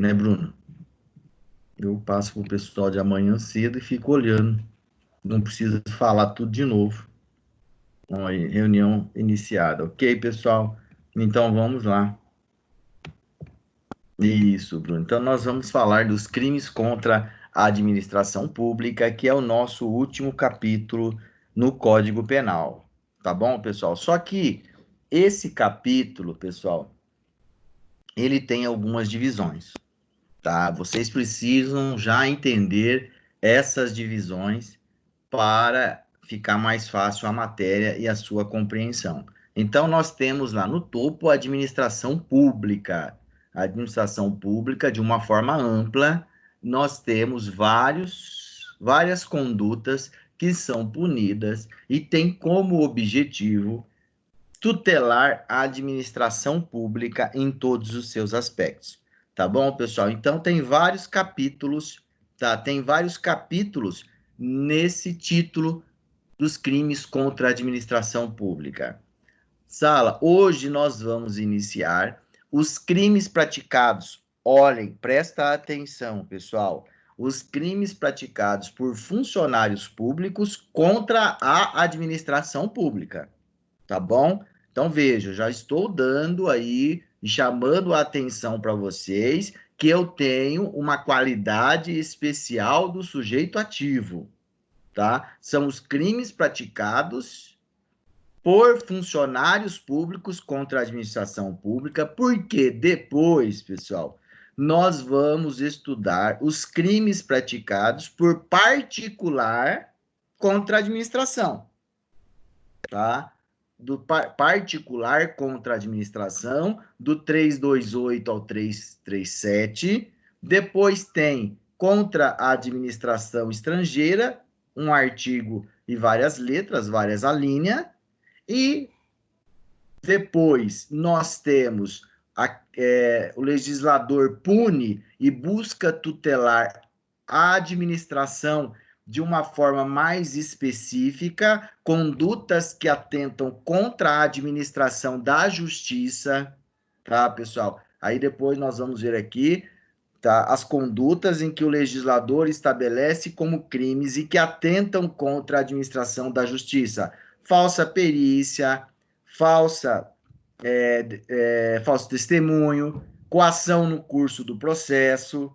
né, Bruno? Eu passo para o pessoal de amanhã cedo e fico olhando. Não precisa falar tudo de novo. Ó, aí, reunião iniciada. Ok, pessoal? Então vamos lá. Isso, Bruno. Então nós vamos falar dos crimes contra a administração pública, que é o nosso último capítulo no Código Penal. Tá bom, pessoal? Só que esse capítulo, pessoal, ele tem algumas divisões, tá? Vocês precisam já entender essas divisões para ficar mais fácil a matéria e a sua compreensão. Então, nós temos lá no topo a administração pública. A administração pública, de uma forma ampla, nós temos várias condutas que são punidas e tem como objetivo tutelar a administração pública em todos os seus aspectos. Tá bom, pessoal? Então, tem vários capítulos, tá? Tem vários capítulos nesse título dos crimes contra a administração pública. Sala, hoje nós vamos iniciar os crimes praticados. Olhem, presta atenção, pessoal. Os crimes praticados por funcionários públicos contra a administração pública, tá bom? Então veja, já estou dando aí e chamando a atenção para vocês que eu tenho uma qualidade especial do sujeito ativo, tá? São os crimes praticados por funcionários públicos contra a administração pública, porque depois, pessoal, nós vamos estudar os crimes praticados por particular contra a administração, tá? Do particular contra a administração, do 328 ao 337. Depois tem contra a administração estrangeira, um artigo e várias letras, várias alíneas. E depois nós temos o legislador pune e busca tutelar a administração de uma forma mais específica, condutas que atentam contra a administração da justiça, tá, pessoal? Aí depois nós vamos ver aqui, tá, as condutas em que o legislador estabelece como crimes e que atentam contra a administração da justiça. Falsa perícia, falso testemunho, coação no curso do processo,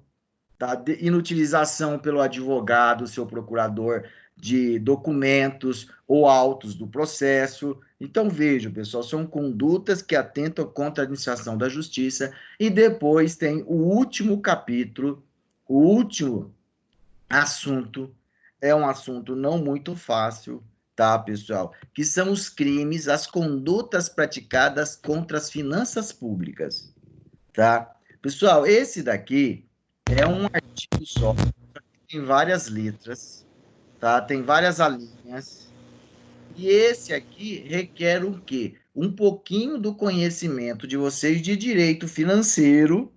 tá? Inutilização pelo advogado, seu procurador, de documentos ou autos do processo. Então, vejam, pessoal, são condutas que atentam contra a administração da justiça. E depois tem o último capítulo, o último assunto, é um assunto não muito fácil, tá, pessoal? Que são os crimes, as condutas praticadas contra as finanças públicas, tá? Pessoal, esse daqui é um artigo só, tem várias letras, tá? Tem várias alíneas. E esse aqui requer o quê? Um pouquinho do conhecimento de vocês de direito financeiro,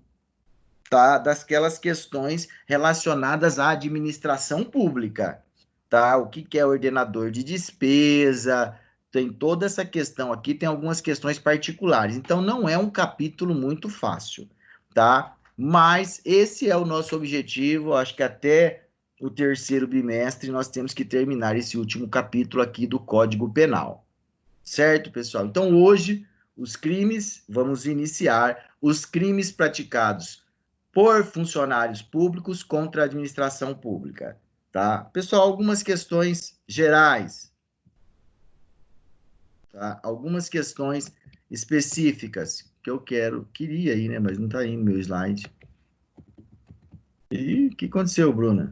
tá? Daquelas questões relacionadas à administração pública, tá? O que que é ordenador de despesa, tem toda essa questão aqui, tem algumas questões particulares. Então, não é um capítulo muito fácil, tá? Mas esse é o nosso objetivo, acho que até o terceiro bimestre nós temos que terminar esse último capítulo aqui do Código Penal. Certo, pessoal? Então, hoje, os crimes, vamos iniciar os crimes praticados por funcionários públicos contra a administração pública, tá? Pessoal, algumas questões gerais, tá? Algumas questões específicas que eu queria ir, né? Mas não está aí no meu slide. E o que aconteceu, Bruna?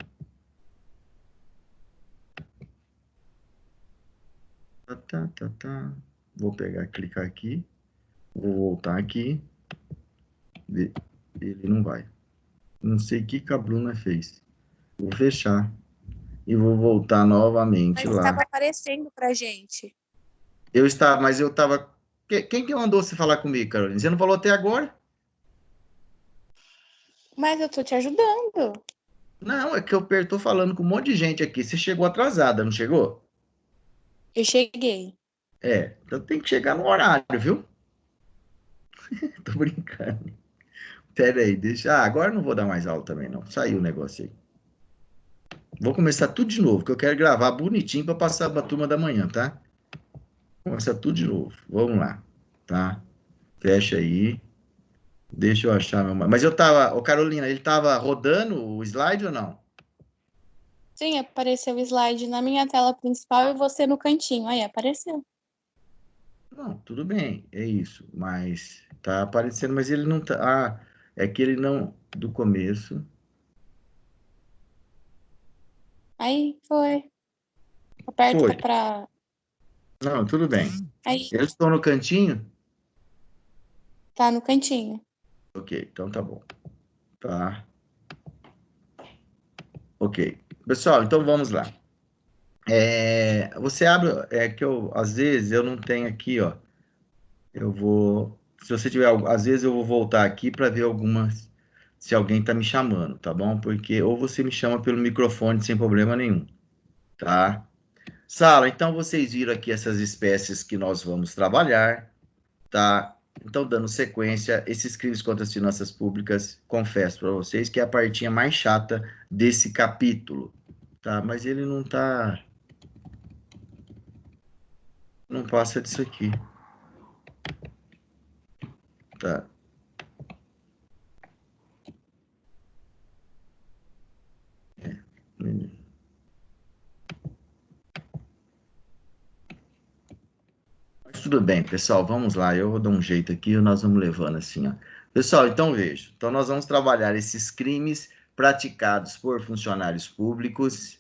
Tá. Vou pegar, clicar aqui, vou voltar aqui, ele não vai. Não sei o que a Bruna fez. Vou fechar e vou voltar novamente Mas estava lá. aparecendo pra gente. Mas eu estava. Quem que mandou você falar comigo, Carolina? Você não falou até agora? Mas eu tô te ajudando. Não, é que eu estou falando com um monte de gente aqui. Você chegou atrasada, não chegou? Eu cheguei. Então tem que chegar no horário, viu? Tô brincando. Pera aí, deixa. Ah, agora eu não vou dar mais aula também, não. Saiu o negócio aí. Vou começar tudo de novo, que eu quero gravar bonitinho para passar para a turma da manhã, tá? Começar tudo de novo. Vamos lá, tá? Fecha aí. Deixa eu achar meu. Mas eu tava. Ô, Carolina, ele tava rodando o slide ou não? Sim, apareceu o slide na minha tela principal e você no cantinho. Aí, apareceu. Não, tudo bem, é isso. Mas tá aparecendo, mas ele não tá. Ah, é que ele não. Do começo. Aí, foi. Aperta Foi. pra... Não, tudo bem. Aí, Eu estou no cantinho? tá no cantinho. Ok, então tá bom. Tá. Ok. Pessoal, então vamos lá. Você abre. É que eu, às vezes, eu não tenho aqui, ó. Eu vou. Se você tiver. Às vezes eu vou voltar aqui para ver algumas. Se alguém tá me chamando, tá bom? Porque ou você me chama pelo microfone sem problema nenhum, tá? Sala, então vocês viram aqui essas espécies que nós vamos trabalhar, tá? Então, dando sequência, esses crimes contra as finanças públicas, confesso para vocês que é a partinha mais chata desse capítulo, tá? Mas ele não tá. Não passa disso aqui, tá? Mas tudo bem, pessoal, vamos lá. Eu vou dar um jeito aqui e nós vamos levando assim, ó. Pessoal, então veja. Então nós vamos trabalhar esses crimes praticados por funcionários públicos.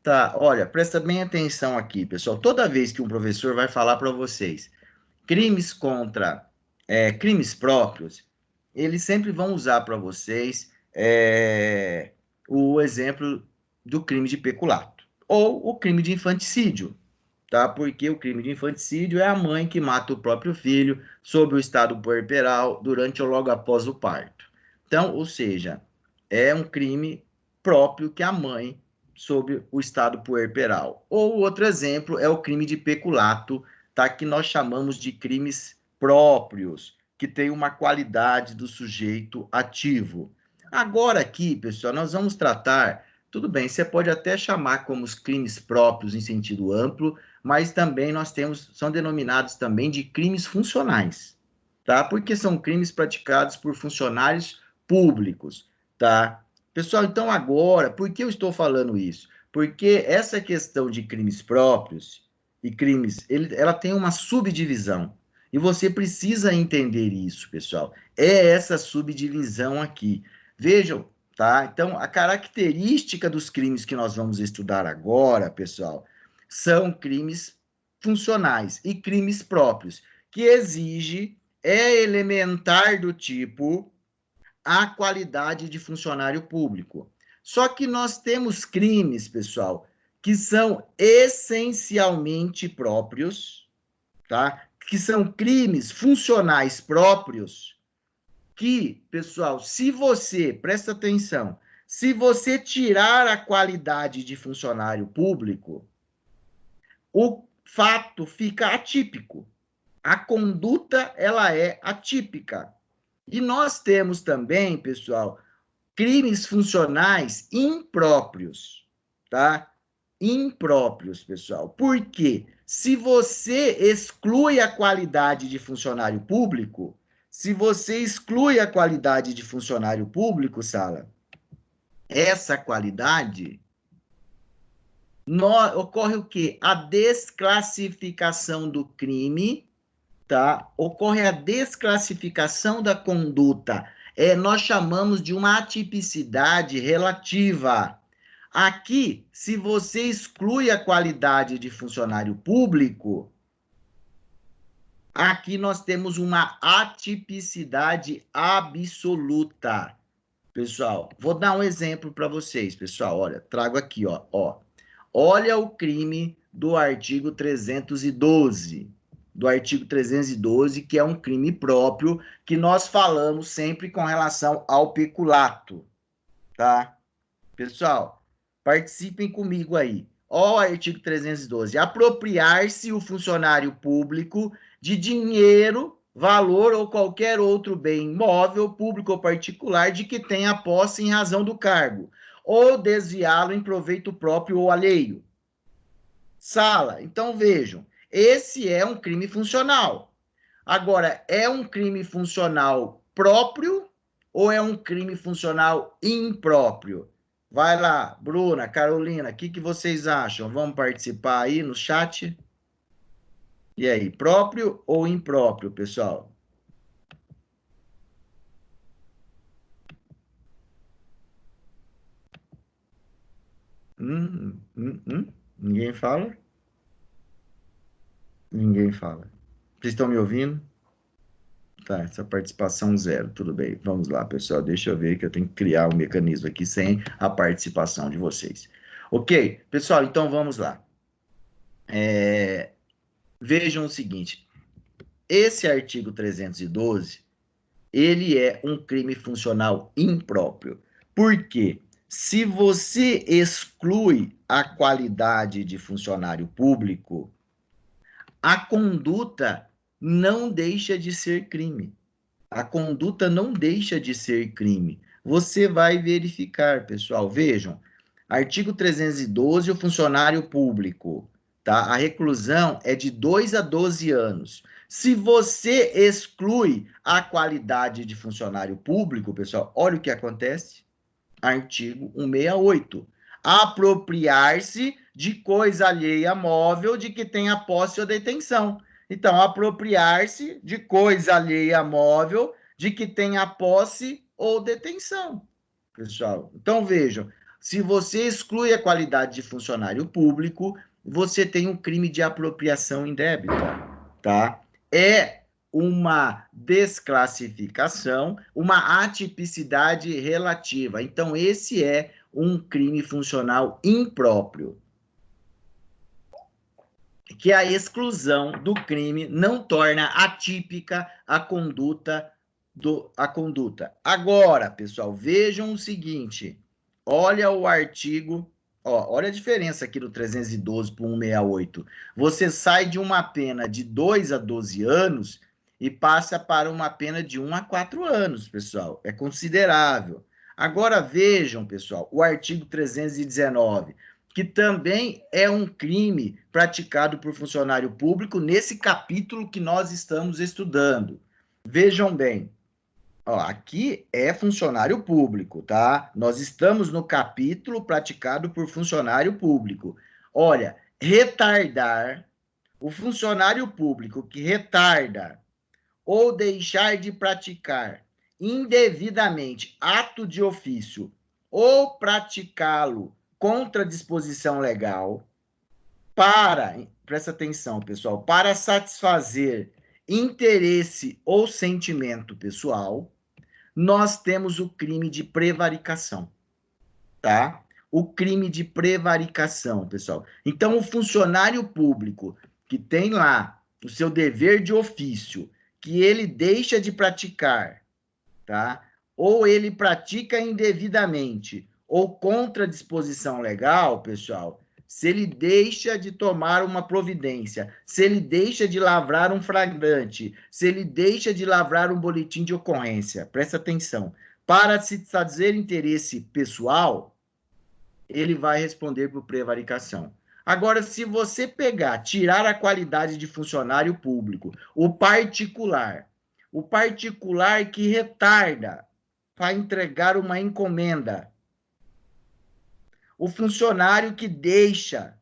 Tá, olha, presta bem atenção aqui, pessoal. Toda vez que um professor vai falar para vocês crimes contra crimes próprios, eles sempre vão usar para vocês o exemplo do crime de peculato ou o crime de infanticídio, tá? Porque o crime de infanticídio é a mãe que mata o próprio filho sob o estado puerperal durante ou logo após o parto. Então, ou seja, é um crime próprio que a mãe sob o estado puerperal. Ou outro exemplo é o crime de peculato, tá? Que nós chamamos de crimes próprios, que tem uma qualidade do sujeito ativo. Agora aqui, pessoal, nós vamos tratar, tudo bem, você pode até chamar como os crimes próprios em sentido amplo, mas também nós temos, são denominados também de crimes funcionais, tá? Porque são crimes praticados por funcionários públicos, tá? Pessoal, então agora, por que eu estou falando isso? Porque essa questão de crimes próprios e crimes, ela tem uma subdivisão. E você precisa entender isso, pessoal. É essa subdivisão aqui. Vejam, tá? Então, a característica dos crimes que nós vamos estudar agora, pessoal, são crimes funcionais e crimes próprios, que exige, é elementar do tipo a qualidade de funcionário público. Só que nós temos crimes, pessoal, que são essencialmente próprios, tá? Que são crimes funcionais próprios, que, pessoal, se você, presta atenção, se você tirar a qualidade de funcionário público, o fato fica atípico. A conduta, ela é atípica. E nós temos também, pessoal, crimes funcionais impróprios, tá? Impróprios, pessoal. Por quê? Se você exclui a qualidade de funcionário público, se você exclui a qualidade de funcionário público, Sala, essa qualidade ocorre o quê? A desclassificação do crime, tá? Ocorre a desclassificação da conduta. Nós chamamos de uma atipicidade relativa. Aqui, se você exclui a qualidade de funcionário público, aqui nós temos uma atipicidade absoluta. Pessoal, vou dar um exemplo para vocês, pessoal. Olha, trago aqui, ó. Olha o crime do artigo 312. Do artigo 312, que é um crime próprio, que nós falamos sempre com relação ao peculato, tá? Pessoal, participem comigo aí. Ó, o artigo 312. Apropriar-se o funcionário público de dinheiro valor ou qualquer outro bem móvel, público ou particular, de que tenha posse em razão do cargo, ou desviá-lo em proveito próprio ou alheio. Sala. Então, vejam, esse é um crime funcional. Agora, é um crime funcional próprio ou é um crime funcional impróprio? Vai lá, Bruna, Carolina, o que vocês acham? Vamos participar aí no chat? E aí, próprio ou impróprio, pessoal? Ninguém fala? Ninguém fala. Vocês estão me ouvindo? Tá, essa participação zero, tudo bem. Vamos lá, pessoal, deixa eu ver que eu tenho que criar um mecanismo aqui sem a participação de vocês. Ok, pessoal, então vamos lá. Vejam o seguinte, esse artigo 312, ele é um crime funcional impróprio. Por quê? Se você exclui a qualidade de funcionário público, a conduta não deixa de ser crime. A conduta não deixa de ser crime. Você vai verificar, pessoal. Vejam, artigo 312, o funcionário público, tá? A reclusão é de 2 a 12 anos. Se você exclui a qualidade de funcionário público, pessoal, olha o que acontece. Artigo 168. Apropriar-se de coisa alheia móvel de que tenha posse ou detenção. Então, apropriar-se de coisa alheia móvel de que tenha posse ou detenção, pessoal. Então, vejam, se você exclui a qualidade de funcionário público, você tem um crime de apropriação indébita, tá? É uma desclassificação, uma atipicidade relativa. Então, esse é um crime funcional impróprio, que a exclusão do crime não torna atípica a conduta Agora, pessoal, vejam o seguinte, olha o artigo, olha a diferença aqui do 312 para o 168. Você sai de uma pena de 2 a 12 anos e passa para uma pena de 1 a 4 anos, pessoal. É considerável. Agora vejam, pessoal, o artigo 319, que também é um crime praticado por funcionário público nesse capítulo que nós estamos estudando. Vejam bem, aqui é funcionário público, tá? Nós estamos no capítulo praticado por funcionário público. Olha, retardar, o funcionário público que retarda ou deixar de praticar indevidamente ato de ofício ou praticá-lo contra disposição legal presta atenção, pessoal, para satisfazer interesse ou sentimento pessoal, nós temos o crime de prevaricação, tá? O crime de prevaricação, pessoal. Então, o funcionário público que tem lá o seu dever de ofício, que ele deixa de praticar, tá? Ou ele pratica indevidamente, ou contra disposição legal, pessoal, se ele deixa de tomar uma providência, se ele deixa de lavrar um flagrante, se ele deixa de lavrar um boletim de ocorrência, presta atenção, para se satisfazer interesse pessoal, ele vai responder por prevaricação. Agora, se você pegar, tirar a qualidade de funcionário público, o particular que retarda para entregar uma encomenda, o funcionário que deixa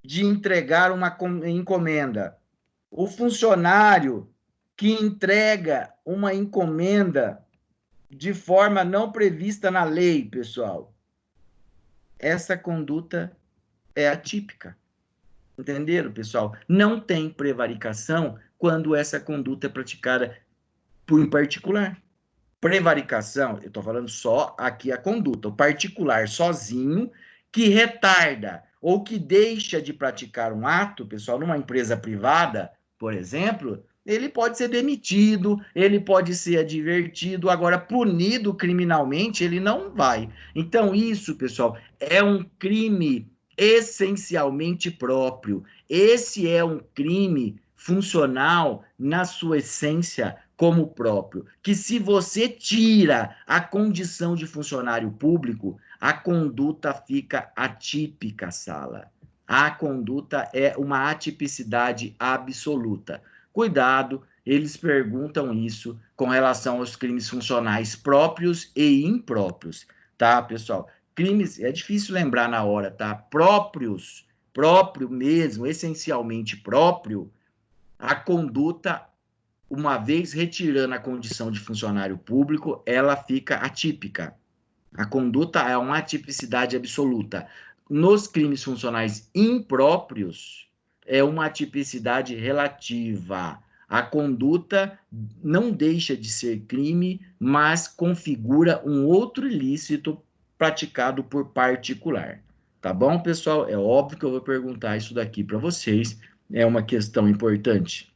de entregar uma encomenda, o funcionário que entrega uma encomenda de forma não prevista na lei, pessoal, essa conduta é atípica. Entenderam, pessoal? Não tem prevaricação quando essa conduta é praticada em particular. Prevaricação, eu estou falando só aqui a conduta, o particular sozinho que retarda ou que deixa de praticar um ato, pessoal, numa empresa privada, por exemplo, ele pode ser demitido, ele pode ser advertido, agora punido criminalmente ele não vai. Então isso, pessoal, é um crime essencialmente próprio. Esse é um crime funcional na sua essência como próprio, que se você tira a condição de funcionário público, a conduta fica atípica, Sala. A conduta é uma atipicidade absoluta. Cuidado, eles perguntam isso com relação aos crimes funcionais próprios e impróprios, tá, pessoal? Crimes, é difícil lembrar na hora, tá? Próprios, próprio mesmo, essencialmente próprio, a conduta, uma vez retirando a condição de funcionário público, ela fica atípica. A conduta é uma atipicidade absoluta. Nos crimes funcionais impróprios, é uma atipicidade relativa. A conduta não deixa de ser crime, mas configura um outro ilícito praticado por particular. Tá bom, pessoal? É óbvio que eu vou perguntar isso daqui para vocês. É uma questão importante.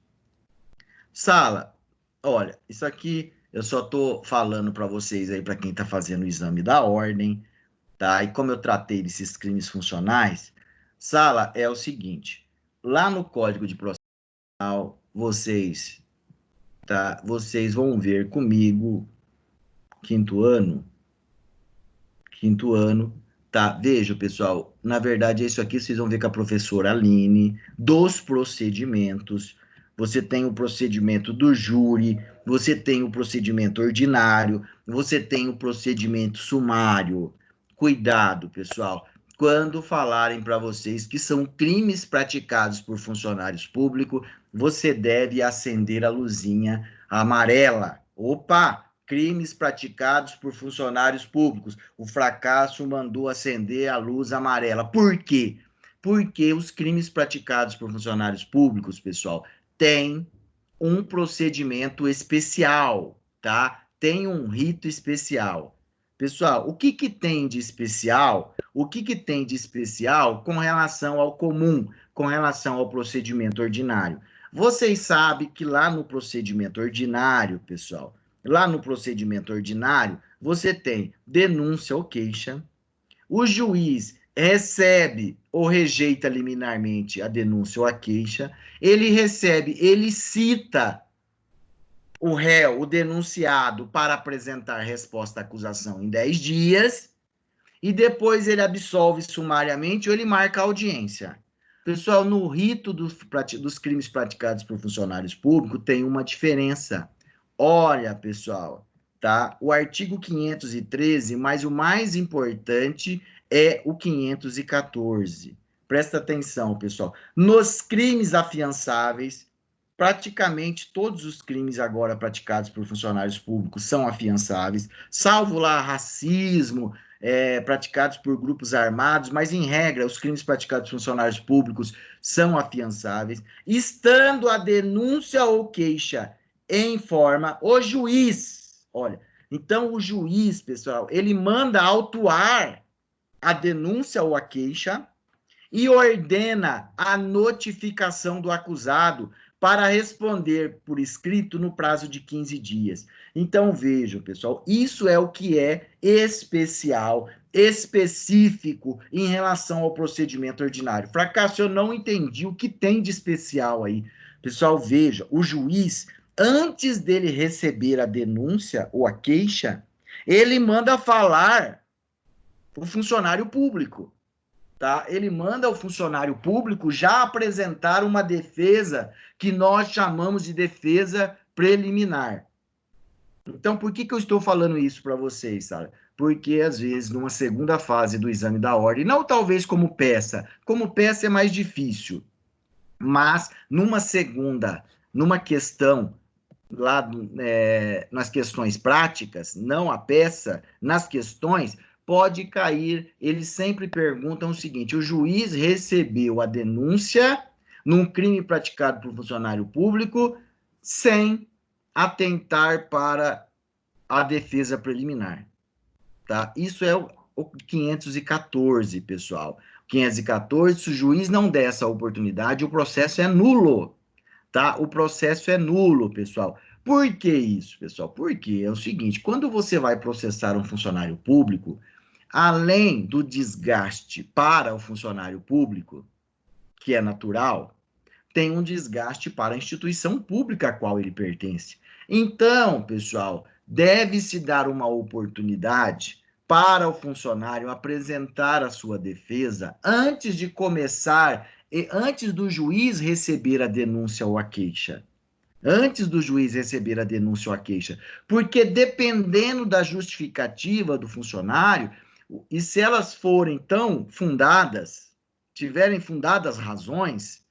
Sala, olha, isso aqui eu só estou falando para vocês aí, para quem está fazendo o exame da ordem, tá? E como eu tratei desses crimes funcionais, Sala, é o seguinte, lá no Código de Processo Penal, vocês, tá? Vocês vão ver comigo, quinto ano, tá? Veja, pessoal, na verdade, isso aqui vocês vão ver com a professora Aline, dos procedimentos. Você tem o procedimento do júri, você tem o procedimento ordinário, você tem o procedimento sumário. Cuidado, pessoal, quando falarem para vocês que são crimes praticados por funcionários públicos, você deve acender a luzinha amarela. Opa! Crimes praticados por funcionários públicos. O fracasso mandou acender a luz amarela. Por quê? Porque os crimes praticados por funcionários públicos, pessoal, têm um procedimento especial, tá? Tem um rito especial. Pessoal, o que que tem de especial? O que que tem de especial com relação ao comum, com relação ao procedimento ordinário? Vocês sabem que lá no procedimento ordinário, pessoal, lá no procedimento ordinário, você tem denúncia ou queixa, o juiz recebe ou rejeita liminarmente a denúncia ou a queixa, ele cita o réu, o denunciado, para apresentar resposta à acusação em 10 dias, e depois ele absolve sumariamente ou ele marca a audiência. Pessoal, no rito dos crimes praticados por funcionários públicos tem uma diferença. Olha, pessoal, tá? O artigo 513, mas o mais importante é o 514. Presta atenção, pessoal. Nos crimes afiançáveis, praticamente todos os crimes agora praticados por funcionários públicos são afiançáveis, salvo lá racismo, praticados por grupos armados, mas em regra, os crimes praticados por funcionários públicos são afiançáveis. Estando a denúncia ou queixa em forma, o juiz, olha, então o juiz, pessoal, ele manda autuar a denúncia ou a queixa e ordena a notificação do acusado para responder por escrito no prazo de 15 dias. Então, vejam, pessoal, isso é o que é especial, específico em relação ao procedimento ordinário. Fracasso, eu não entendi o que tem de especial aí. Pessoal, veja, o juiz, antes dele receber a denúncia ou a queixa, ele manda falar o funcionário público. Tá? Ele manda o funcionário público já apresentar uma defesa que nós chamamos de defesa preliminar. Então, por que eu estou falando isso para vocês, sabe? Porque, às vezes, numa segunda fase do exame da ordem, não talvez como peça é mais difícil, mas numa questão, lá nas questões práticas, não a peça, nas questões, pode cair, eles sempre perguntam o seguinte, o juiz recebeu a denúncia num crime praticado por funcionário público sem atentar para a defesa preliminar, tá? Isso é o 514, pessoal. 514, se o juiz não der essa oportunidade, o processo é nulo, tá? O processo é nulo, pessoal. Por que isso, pessoal? Porque é o seguinte, quando você vai processar um funcionário público, além do desgaste para o funcionário público, que é natural, tem um desgaste para a instituição pública a qual ele pertence. Então, pessoal, deve-se dar uma oportunidade para o funcionário apresentar a sua defesa antes de começar, antes do juiz receber a denúncia ou a queixa. Antes do juiz receber a denúncia ou a queixa. Porque dependendo da justificativa do funcionário, e se elas forem, então, fundadas, tiverem fundadas razões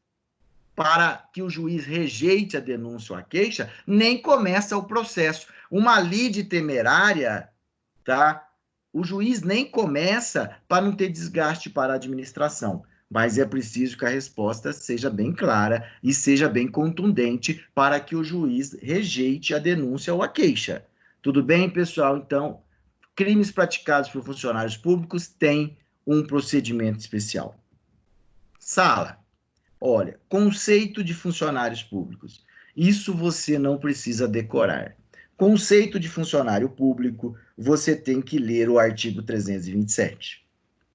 para que o juiz rejeite a denúncia ou a queixa, nem começa o processo. Uma lide temerária, tá? O juiz nem começa para não ter desgaste para a administração. Mas é preciso que a resposta seja bem clara e seja bem contundente para que o juiz rejeite a denúncia ou a queixa. Tudo bem, pessoal? Então, crimes praticados por funcionários públicos têm um procedimento especial. Sala. Olha, conceito de funcionários públicos. Isso você não precisa decorar. Conceito de funcionário público, você tem que ler o artigo 327,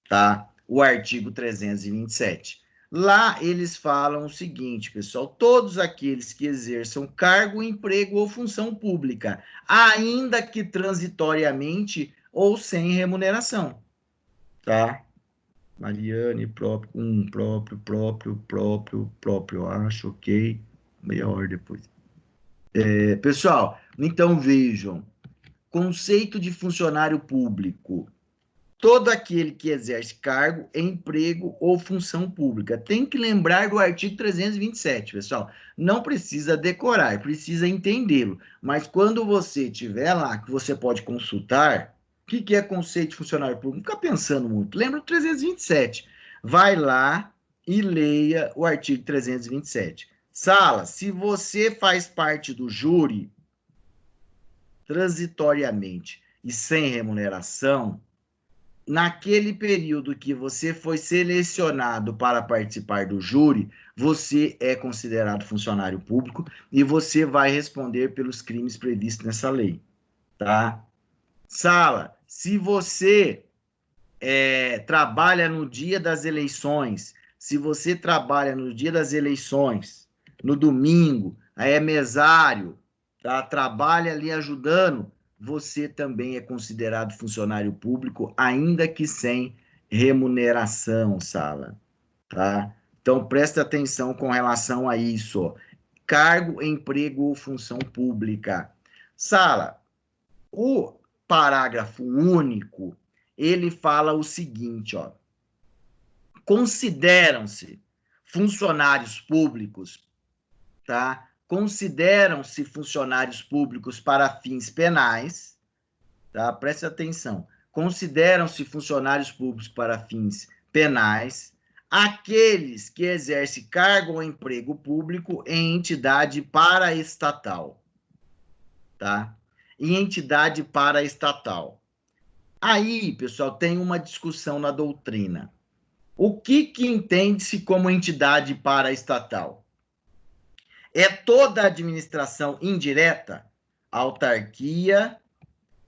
tá? O artigo 327. Lá eles falam o seguinte, pessoal: todos aqueles que exerçam cargo, emprego ou função pública, ainda que transitoriamente ou sem remuneração, tá? Mariane, próprio, próprio, acho, ok. Meia hora depois. Pessoal, então vejam, conceito de funcionário público. Todo aquele que exerce cargo, emprego ou função pública. Tem que lembrar do artigo 327, pessoal. Não precisa decorar, precisa entendê-lo. Mas quando você tiver lá, que você pode consultar, o que é conceito de funcionário público? Não fica pensando muito. Lembra do 327. Vai lá e leia o artigo 327. Sala, se você faz parte do júri, transitoriamente e sem remuneração, naquele período que você foi selecionado para participar do júri, você é considerado funcionário público e você vai responder pelos crimes previstos nessa lei, tá? Sala, se você trabalha no dia das eleições, se você trabalha no dia das eleições, no domingo, aí é mesário, tá? Trabalha ali ajudando, você também é considerado funcionário público, ainda que sem remuneração, Sala, tá? Então, preste atenção com relação a isso, ó. Cargo, emprego ou função pública. Sala, o parágrafo único, ele fala o seguinte, ó: consideram-se funcionários públicos, tá? Consideram-se funcionários públicos para fins penais, tá? Preste atenção. Consideram-se funcionários públicos para fins penais aqueles que exercem cargo ou emprego público em entidade paraestatal, tá? Em entidade paraestatal. Aí, pessoal, tem uma discussão na doutrina. O que entende-se como entidade paraestatal? É toda a administração indireta, autarquia,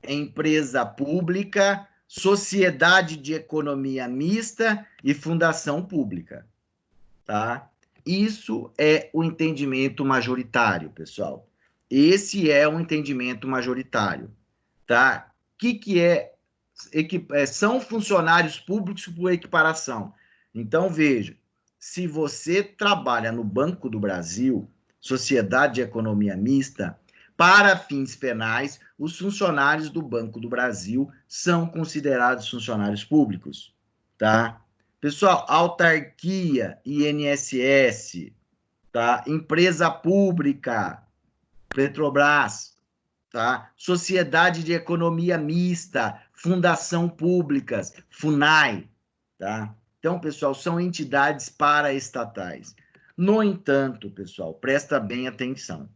empresa pública, sociedade de economia mista e fundação pública, tá? Isso é o entendimento majoritário, pessoal. Esse é o entendimento majoritário, tá? O que são funcionários públicos por equiparação. Então, veja, se você trabalha no Banco do Brasil, Sociedade de Economia Mista, para fins penais, os funcionários do Banco do Brasil são considerados funcionários públicos, tá? Pessoal, autarquia, INSS, tá? Empresa pública, Petrobras, tá? Sociedade de Economia Mista, Fundação Públicas, FUNAI, tá? Então, pessoal, são entidades paraestatais. No entanto, pessoal, presta bem atenção.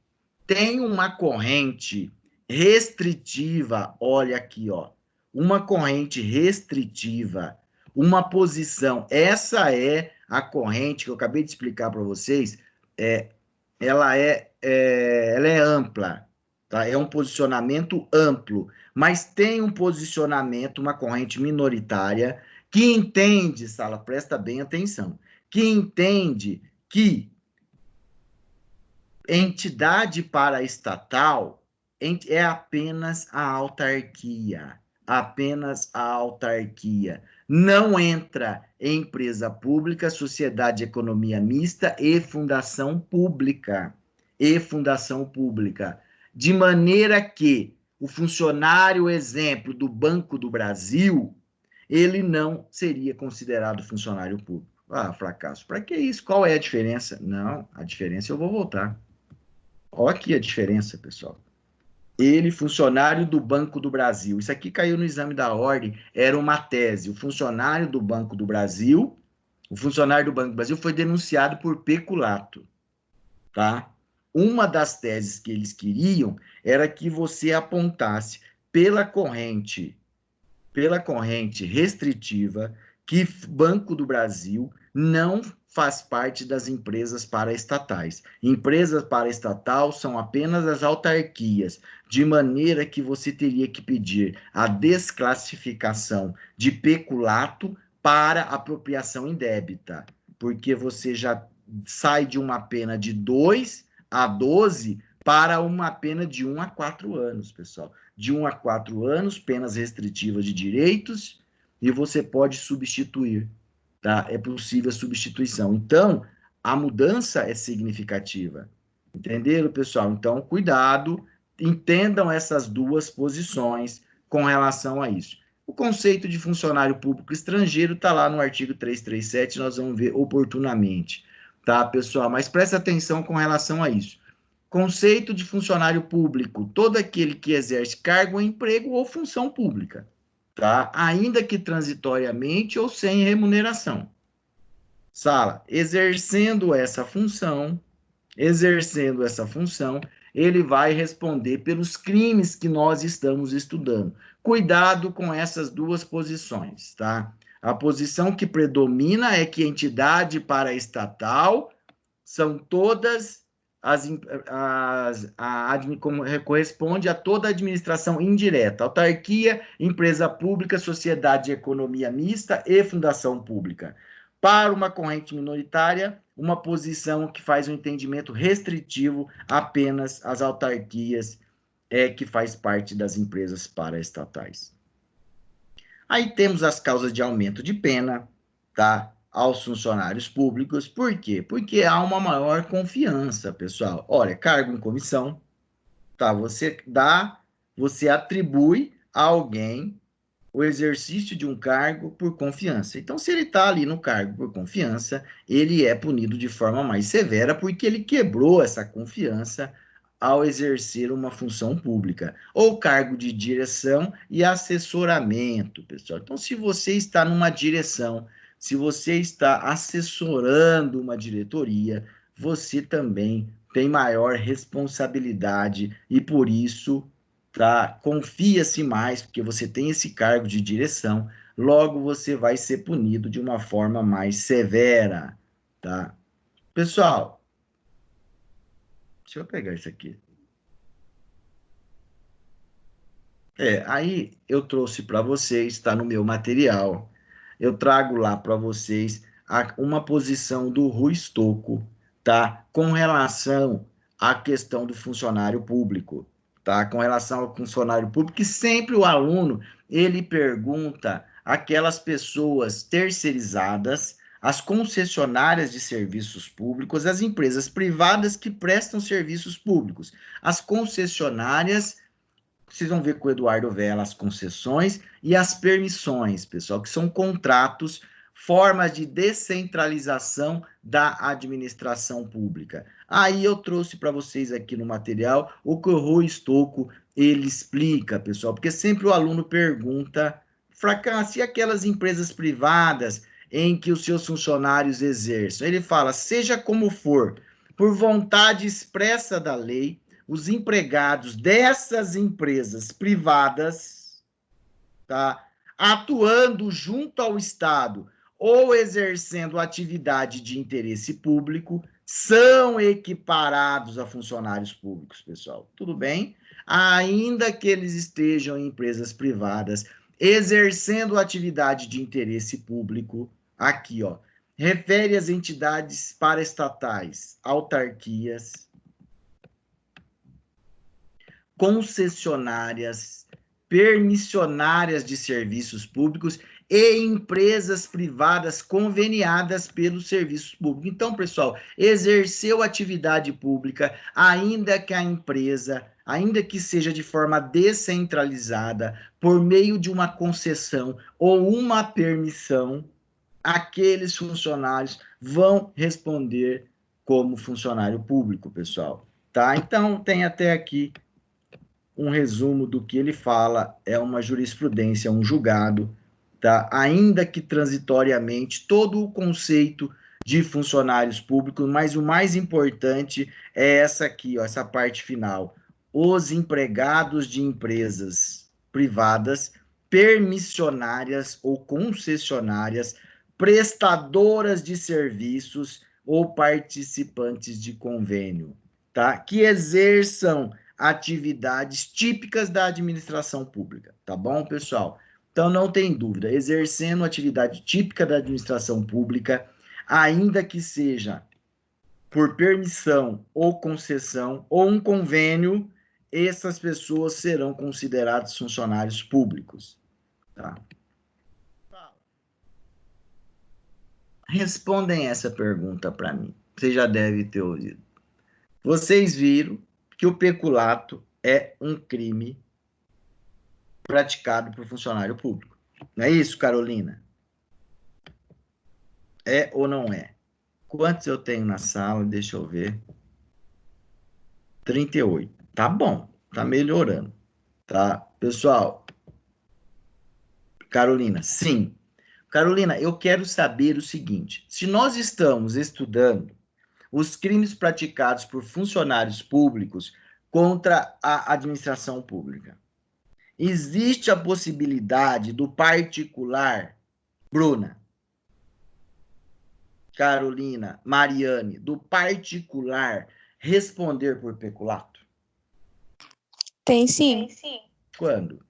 Tem uma corrente restritiva, olha aqui, ó, uma corrente restritiva, uma posição, essa é a corrente que eu acabei de explicar para vocês, ela é ampla, tá? É um posicionamento amplo, mas tem um posicionamento, uma corrente minoritária que entende, Sala, presta bem atenção, que entende que Entidade paraestatal é apenas a autarquia. Apenas a autarquia. Não entra empresa pública, sociedade de economia mista e fundação pública. E fundação pública. De maneira que o funcionário exemplo do Banco do Brasil, ele não seria considerado funcionário público. Ah, fracasso. Para que isso? Qual é a diferença? Não, a diferença eu vou voltar. Olha aqui a diferença, pessoal. Ele, funcionário do Banco do Brasil. Isso aqui caiu no exame da ordem, era uma tese. O funcionário do Banco do Brasil, o funcionário do Banco do Brasil foi denunciado por peculato, tá? Uma das teses que eles queriam era que você apontasse pela corrente restritiva que Banco do Brasil não faz parte das empresas paraestatais. Empresas paraestatal são apenas as autarquias, de maneira que você teria que pedir a desclassificação de peculato para apropriação indébita, porque você já sai de uma pena de 2 a 12 para uma pena de 1 a 4 anos, pessoal. De 1 a 4 anos, penas restritivas de direitos, e você pode substituir, tá? É possível a substituição. Então, a mudança é significativa. Entenderam, pessoal? Então, cuidado, entendam essas duas posições com relação a isso. O conceito de funcionário público estrangeiro está lá no artigo 337, nós vamos ver oportunamente, tá, pessoal? Mas presta atenção com relação a isso. Conceito de funcionário público, todo aquele que exerce cargo, emprego ou função pública, tá? Ainda que transitoriamente ou sem remuneração. Sala, exercendo essa função, ele vai responder pelos crimes que nós estamos estudando. Cuidado com essas duas posições, tá? A posição que predomina é que entidade paraestatal são todas como corresponde a toda a administração indireta, autarquia, empresa pública, sociedade de economia mista e fundação pública. Para uma corrente minoritária, uma posição que faz um entendimento restritivo apenas às autarquias que faz parte das empresas paraestatais. Aí temos as causas de aumento de pena, tá? Aos funcionários públicos. Por quê? Porque há uma maior confiança, pessoal. Olha, cargo em comissão, tá? Você atribui a alguém o exercício de um cargo por confiança. Então, se ele está ali no cargo por confiança, ele é punido de forma mais severa porque ele quebrou essa confiança ao exercer uma função pública, ou cargo de direção e assessoramento, pessoal. Então, se você está numa direção, se você está assessorando uma diretoria, você também tem maior responsabilidade e, por isso, tá? Confia-se mais, porque você tem esse cargo de direção, logo você vai ser punido de uma forma mais severa, tá? Pessoal, deixa eu pegar isso aqui. Aí eu trouxe para vocês, está no meu material, eu trago lá para vocês uma posição do Rui Stocco, tá? Com relação à questão do funcionário público, tá? Com relação ao funcionário público, que sempre o aluno, ele pergunta aquelas pessoas terceirizadas, as concessionárias de serviços públicos, as empresas privadas que prestam serviços públicos, as concessionárias. Vocês vão ver com o Eduardo Vela as concessões e as permissões, pessoal, que são contratos, formas de descentralização da administração pública. Aí eu trouxe para vocês aqui no material o que o Rui Stocco ele explica, pessoal, porque sempre o aluno pergunta, fracasso, e aquelas empresas privadas em que os seus funcionários exercem? Ele fala, seja como for, por vontade expressa da lei, os empregados dessas empresas privadas, tá, atuando junto ao Estado ou exercendo atividade de interesse público, são equiparados a funcionários públicos, pessoal. Tudo bem? Ainda que eles estejam em empresas privadas, exercendo atividade de interesse público, aqui, ó, refere às entidades paraestatais, autarquias, concessionárias, permissionárias de serviços públicos e empresas privadas conveniadas pelos serviços públicos. Então, pessoal, exerceu atividade pública, ainda que a empresa, ainda que seja de forma descentralizada, por meio de uma concessão ou uma permissão, aqueles funcionários vão responder como funcionário público, pessoal. Tá? Então, tem até aqui um resumo do que ele fala, é uma jurisprudência, um julgado, tá? Ainda que transitoriamente, todo o conceito de funcionários públicos, mas o mais importante é essa aqui, ó, essa parte final. Os empregados de empresas privadas, permissionárias ou concessionárias, prestadoras de serviços ou participantes de convênio, tá? Que exerçam atividades típicas da administração pública, tá bom, pessoal? Então, não tem dúvida, exercendo atividade típica da administração pública, ainda que seja por permissão ou concessão ou um convênio, essas pessoas serão consideradas funcionários públicos, tá? Respondem essa pergunta para mim. Você já deve ter ouvido. Vocês viram que o peculato é um crime praticado por funcionário público. Não é isso, Carolina? É ou não é? Quantos eu tenho na sala? Deixa eu ver. 38. Tá bom, tá melhorando. Tá? Pessoal, Carolina, sim. Carolina, eu quero saber o seguinte: se nós estamos estudando os crimes praticados por funcionários públicos contra a administração pública, existe a possibilidade do particular, Bruna, Carolina, Mariane, do particular responder por peculato? Tem sim. Quando?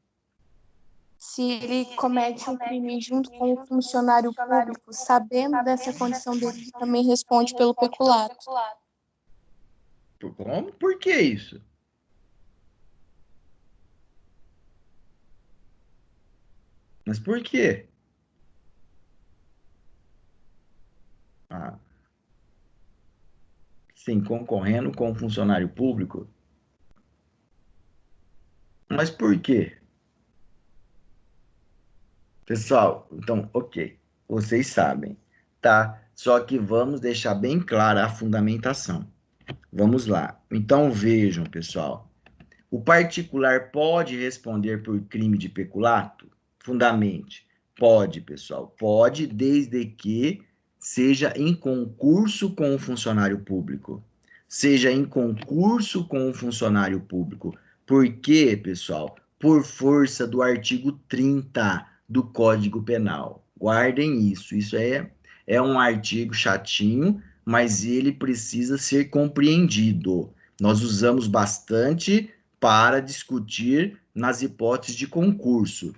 Se ele comete um crime junto com o funcionário público, sabendo dessa condição dele, ele também responde pelo peculato. Como? Por que isso? Mas por quê? Ah, sim, concorrendo com o funcionário público. Mas por quê? Pessoal, então, ok, vocês sabem, tá? Só que vamos deixar bem clara a fundamentação. Vamos lá. Então, vejam, pessoal. O particular pode responder por crime de peculato? Fundamente. Pode, pessoal. Pode, desde que seja em concurso com o funcionário público. Seja em concurso com o funcionário público. Por quê, pessoal? Por força do artigo 30 do Código Penal. Guardem isso. Isso é um artigo chatinho, mas ele precisa ser compreendido. Nós usamos bastante para discutir nas hipóteses de concurso,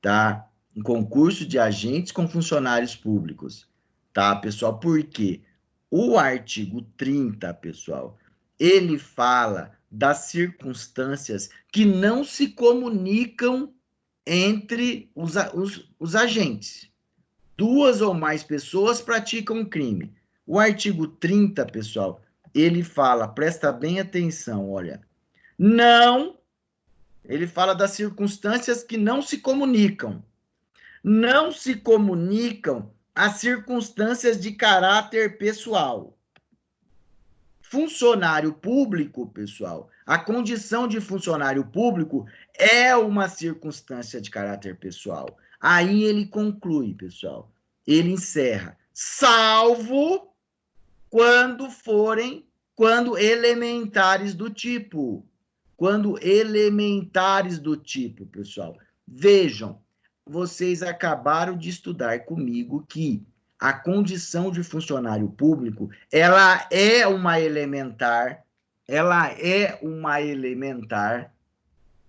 tá? Um concurso de agentes com funcionários públicos, tá, pessoal? Por quê? O artigo 30, pessoal, ele fala das circunstâncias que não se comunicam entre os agentes. Duas ou mais pessoas praticam um crime. O artigo 30, pessoal, ele fala, presta bem atenção, olha, não, ele fala das circunstâncias que não se comunicam. Não se comunicam as circunstâncias de caráter pessoal. Funcionário público, pessoal, a condição de funcionário público é uma circunstância de caráter pessoal. Aí ele conclui, pessoal, ele encerra, salvo quando elementares do tipo. Quando elementares do tipo, pessoal. Vejam, vocês acabaram de estudar comigo que a condição de funcionário público, ela é uma elementar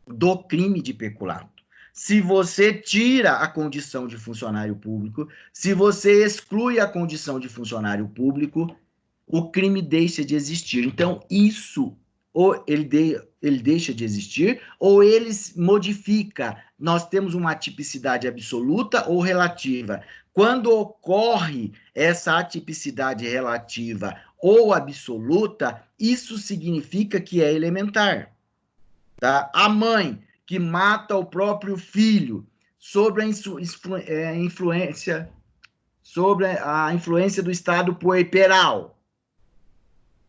do crime de peculato. Se você tira a condição de funcionário público, se você exclui a condição de funcionário público, o crime deixa de existir. Então, isso ou ele deixa de existir, ou ele modifica. Nós temos uma atipicidade absoluta ou relativa. Quando ocorre essa atipicidade relativa ou absoluta, isso significa que é elementar. Tá? A mãe que mata o próprio filho sobre a influência do estado puerperal.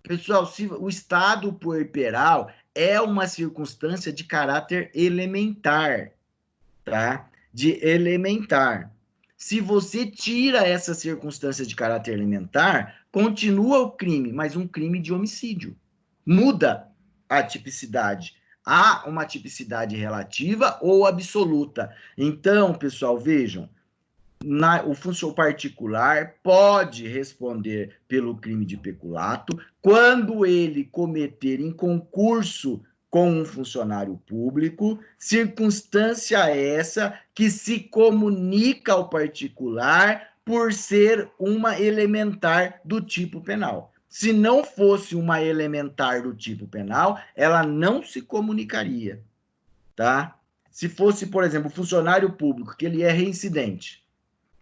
Pessoal, o estado puerperal é uma circunstância de caráter elementar, tá? De elementar. Se você tira essa circunstância de caráter elementar, continua o crime, mas um crime de homicídio. Muda a tipicidade. Há uma tipicidade relativa ou absoluta. Então, pessoal, vejam, o funcionário particular pode responder pelo crime de peculato quando ele cometer em concurso com um funcionário público, circunstância essa que se comunica ao particular por ser uma elementar do tipo penal. Se não fosse uma elementar do tipo penal, ela não se comunicaria, tá? Se fosse, por exemplo, funcionário público, que ele é reincidente,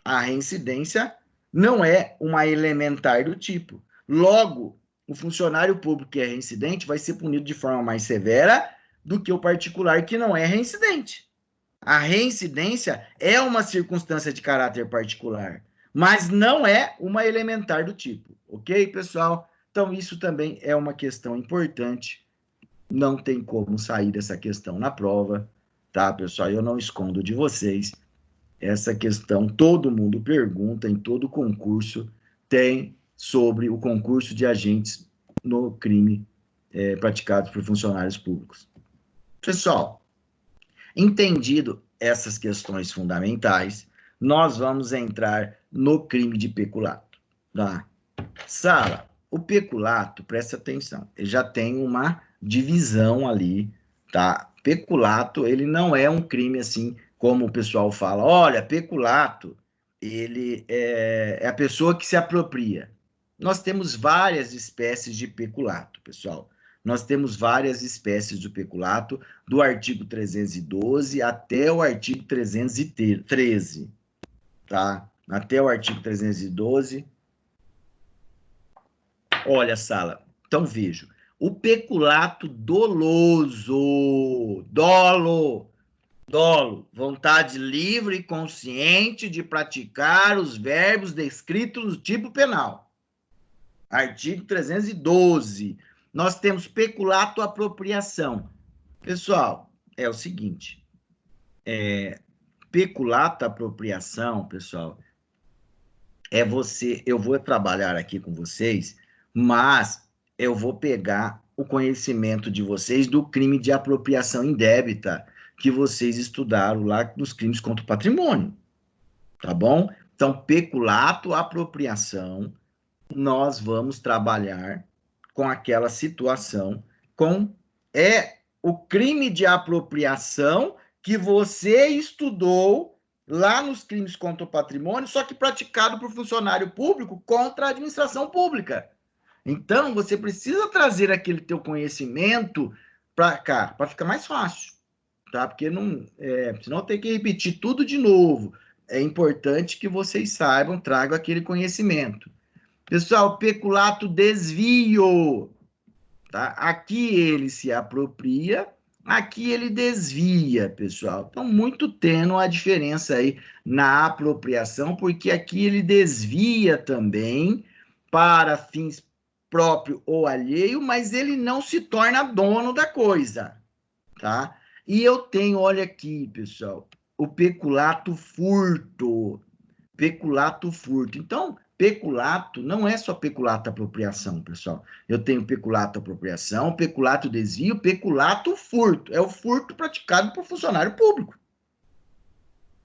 a reincidência não é uma elementar do tipo. Logo, o funcionário público que é reincidente vai ser punido de forma mais severa do que o particular que não é reincidente. A reincidência é uma circunstância de caráter particular, mas não é uma elementar do tipo. Ok, pessoal? Então, isso também é uma questão importante. Não tem como sair dessa questão na prova, tá, pessoal? Eu não escondo de vocês. Essa questão todo mundo pergunta em todo concurso, tem sobre o concurso de agentes no crime praticado por funcionários públicos. Pessoal, entendido essas questões fundamentais, nós vamos entrar no crime de peculato. Tá? Sala, o peculato, presta atenção, ele já tem uma divisão ali, tá? Peculato, ele não é um crime assim, como o pessoal fala, olha, peculato, ele é a pessoa que se apropria. Nós temos várias espécies de peculato, pessoal. Nós temos várias espécies de peculato, do artigo 312 até o artigo 313, tá? Até o artigo 312. Olha, Sala, então vejo, o peculato doloso, dolo, vontade livre e consciente de praticar os verbos descritos no tipo penal. Artigo 312. Nós temos peculato apropriação. Pessoal, é o seguinte, peculato apropriação, pessoal, eu vou trabalhar aqui com vocês, mas eu vou pegar o conhecimento de vocês do crime de apropriação indébita que vocês estudaram lá dos crimes contra o patrimônio, tá bom? Então, peculato, apropriação, nós vamos trabalhar com aquela situação, o crime de apropriação que você estudou lá nos crimes contra o patrimônio, só que praticado por funcionário público contra a administração pública. Então, você precisa trazer aquele teu conhecimento para cá, para ficar mais fácil, tá? Porque senão tem que repetir tudo de novo. É importante que vocês saibam, tragam aquele conhecimento. Pessoal, peculato desvio, tá? Aqui ele se apropria, aqui ele desvia, pessoal. Então, muito tênue a diferença aí na apropriação, porque aqui ele desvia também para fins próprio ou alheio, mas ele não se torna dono da coisa, tá? E eu tenho, olha aqui, pessoal, o peculato furto. Peculato furto. Então, peculato não é só peculato apropriação, pessoal. Eu tenho peculato apropriação, peculato desvio, peculato furto. É o furto praticado por funcionário público.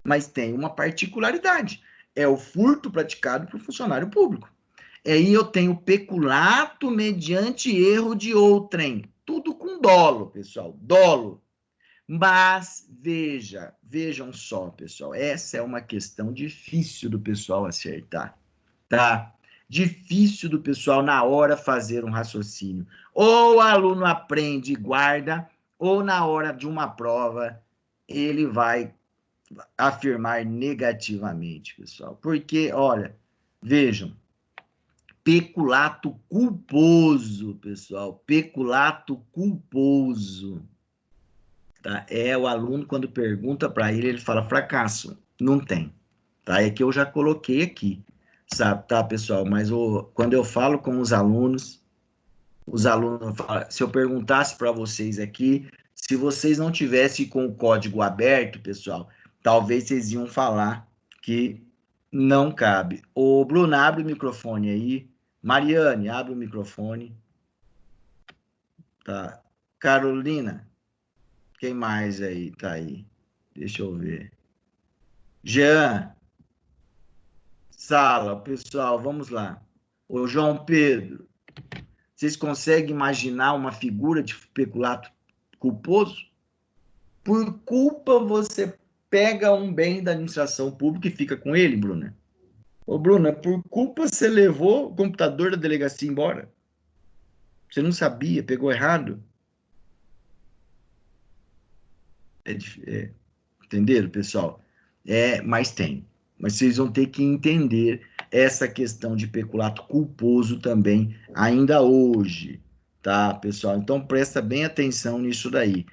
Mas tem uma particularidade. É o furto praticado por funcionário público. Aí eu tenho peculato mediante erro de outrem. Tudo com dolo, pessoal. Dolo. Mas vejam só, pessoal, essa é uma questão difícil do pessoal acertar, tá? difícil do pessoal na hora fazer um raciocínio. Ou o aluno aprende e guarda, ou na hora de uma prova ele vai afirmar negativamente, pessoal. Porque, olha, vejam, peculato culposo, pessoal, peculato culposo. Tá? É o aluno, quando pergunta para ele, ele fala fracasso. Não tem. Tá? É que eu já coloquei aqui, sabe, tá, pessoal? Mas quando eu falo com os alunos falam, se eu perguntasse para vocês aqui, se vocês não tivessem com o código aberto, pessoal, talvez vocês iam falar que não cabe. Ô, Bruno, abre o microfone aí. Mariane, abre o microfone. Tá. Carolina, quem mais aí tá aí? Deixa eu ver. Jean, Sala, pessoal, vamos lá. Ô, João Pedro, vocês conseguem imaginar uma figura de peculato culposo? Por culpa, você pega um bem da administração pública e fica com ele, Bruna. Ô, Bruna, por culpa você levou o computador da delegacia embora. Você não sabia, pegou errado. Entenderam, pessoal? Mas tem. Mas vocês vão ter que entender essa questão de peculato culposo também, ainda hoje, tá, pessoal? Então, presta bem atenção nisso daí,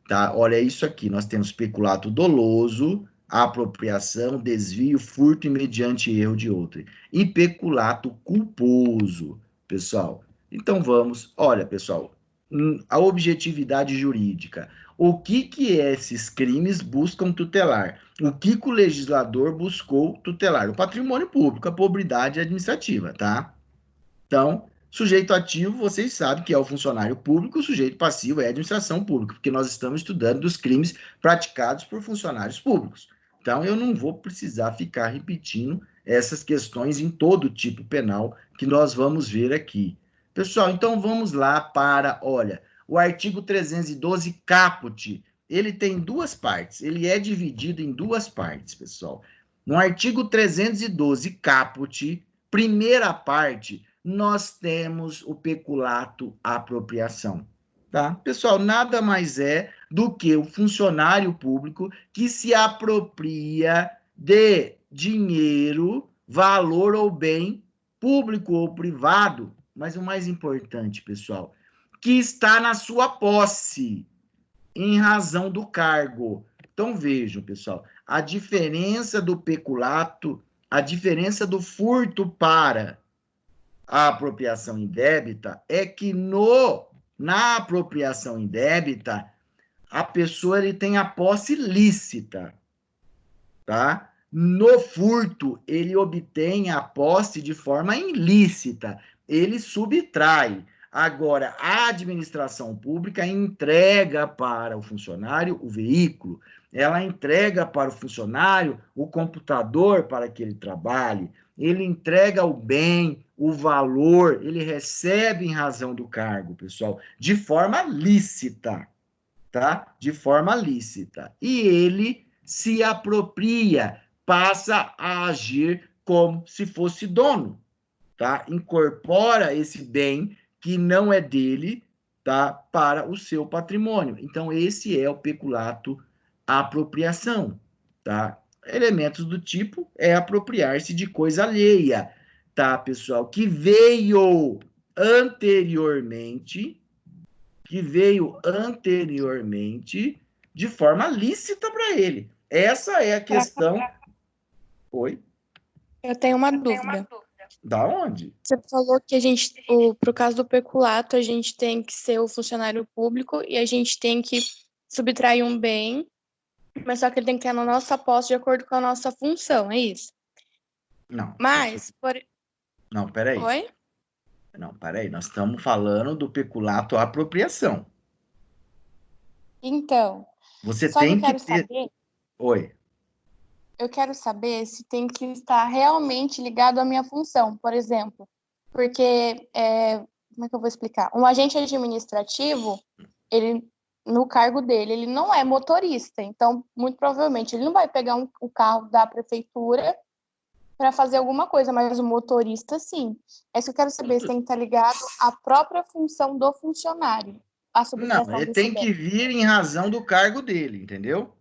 tá? Olha isso aqui, nós temos peculato doloso, apropriação, desvio, furto e mediante erro de outro. E peculato culposo, pessoal. Então, olha, pessoal, a objetividade jurídica. O que esses crimes buscam tutelar? O que o legislador buscou tutelar? O patrimônio público, a probidade administrativa, tá? Então, sujeito ativo, vocês sabem que é o funcionário público, o sujeito passivo é a administração pública, porque nós estamos estudando dos crimes praticados por funcionários públicos. Então, eu não vou precisar ficar repetindo essas questões em todo tipo penal que nós vamos ver aqui. Pessoal, então vamos lá para, olha, o artigo 312 caput, ele tem duas partes, ele é dividido em duas partes, pessoal. No artigo 312 caput, primeira parte, nós temos o peculato apropriação. Tá? Pessoal, nada mais é do que o funcionário público que se apropria de dinheiro, valor ou bem, público ou privado, mas o mais importante, pessoal, que está na sua posse, em razão do cargo. Então, vejam, pessoal, a diferença do peculato, a diferença do furto para a apropriação indébita é que na apropriação indébita a pessoa ele tem a posse lícita, tá? No furto ele obtém a posse de forma ilícita, ele subtrai. Agora, a administração pública entrega para o funcionário o veículo, ela entrega para o funcionário o computador para que ele trabalhe, ele entrega o bem, o valor, ele recebe em razão do cargo, pessoal, de forma lícita, tá? De forma lícita. E ele se apropria, passa a agir como se fosse dono, tá? Incorpora esse bem que não é dele, tá? Para o seu patrimônio. Então, esse é o peculato apropriação, tá? Elementos do tipo é apropriar-se de coisa alheia, tá, pessoal? Anteriormente, que veio anteriormente de forma lícita para ele. Essa é a questão. Oi? Eu tenho uma dúvida. Da onde? Você falou que pro caso do peculato, a gente tem que ser o funcionário público e a gente tem que subtrair um bem, mas só que ele tem que estar na nossa posse de acordo com a nossa função, é isso? Não. Mas, Não, peraí. Oi? Não, peraí. Nós estamos falando do peculato à apropriação. Então, Você só que tem que ter. Oi. Eu quero saber se tem que estar realmente ligado à minha função, por exemplo. Porque, como é que eu vou explicar? Um agente administrativo, ele, no cargo dele, ele não é motorista. Então, muito provavelmente, ele não vai pegar o carro da prefeitura para fazer alguma coisa, mas o motorista, sim. É isso que eu quero saber, se tem que estar ligado à própria função do funcionário, a Não, subtração ele desse tem bem. que vir em razão do cargo dele, entendeu?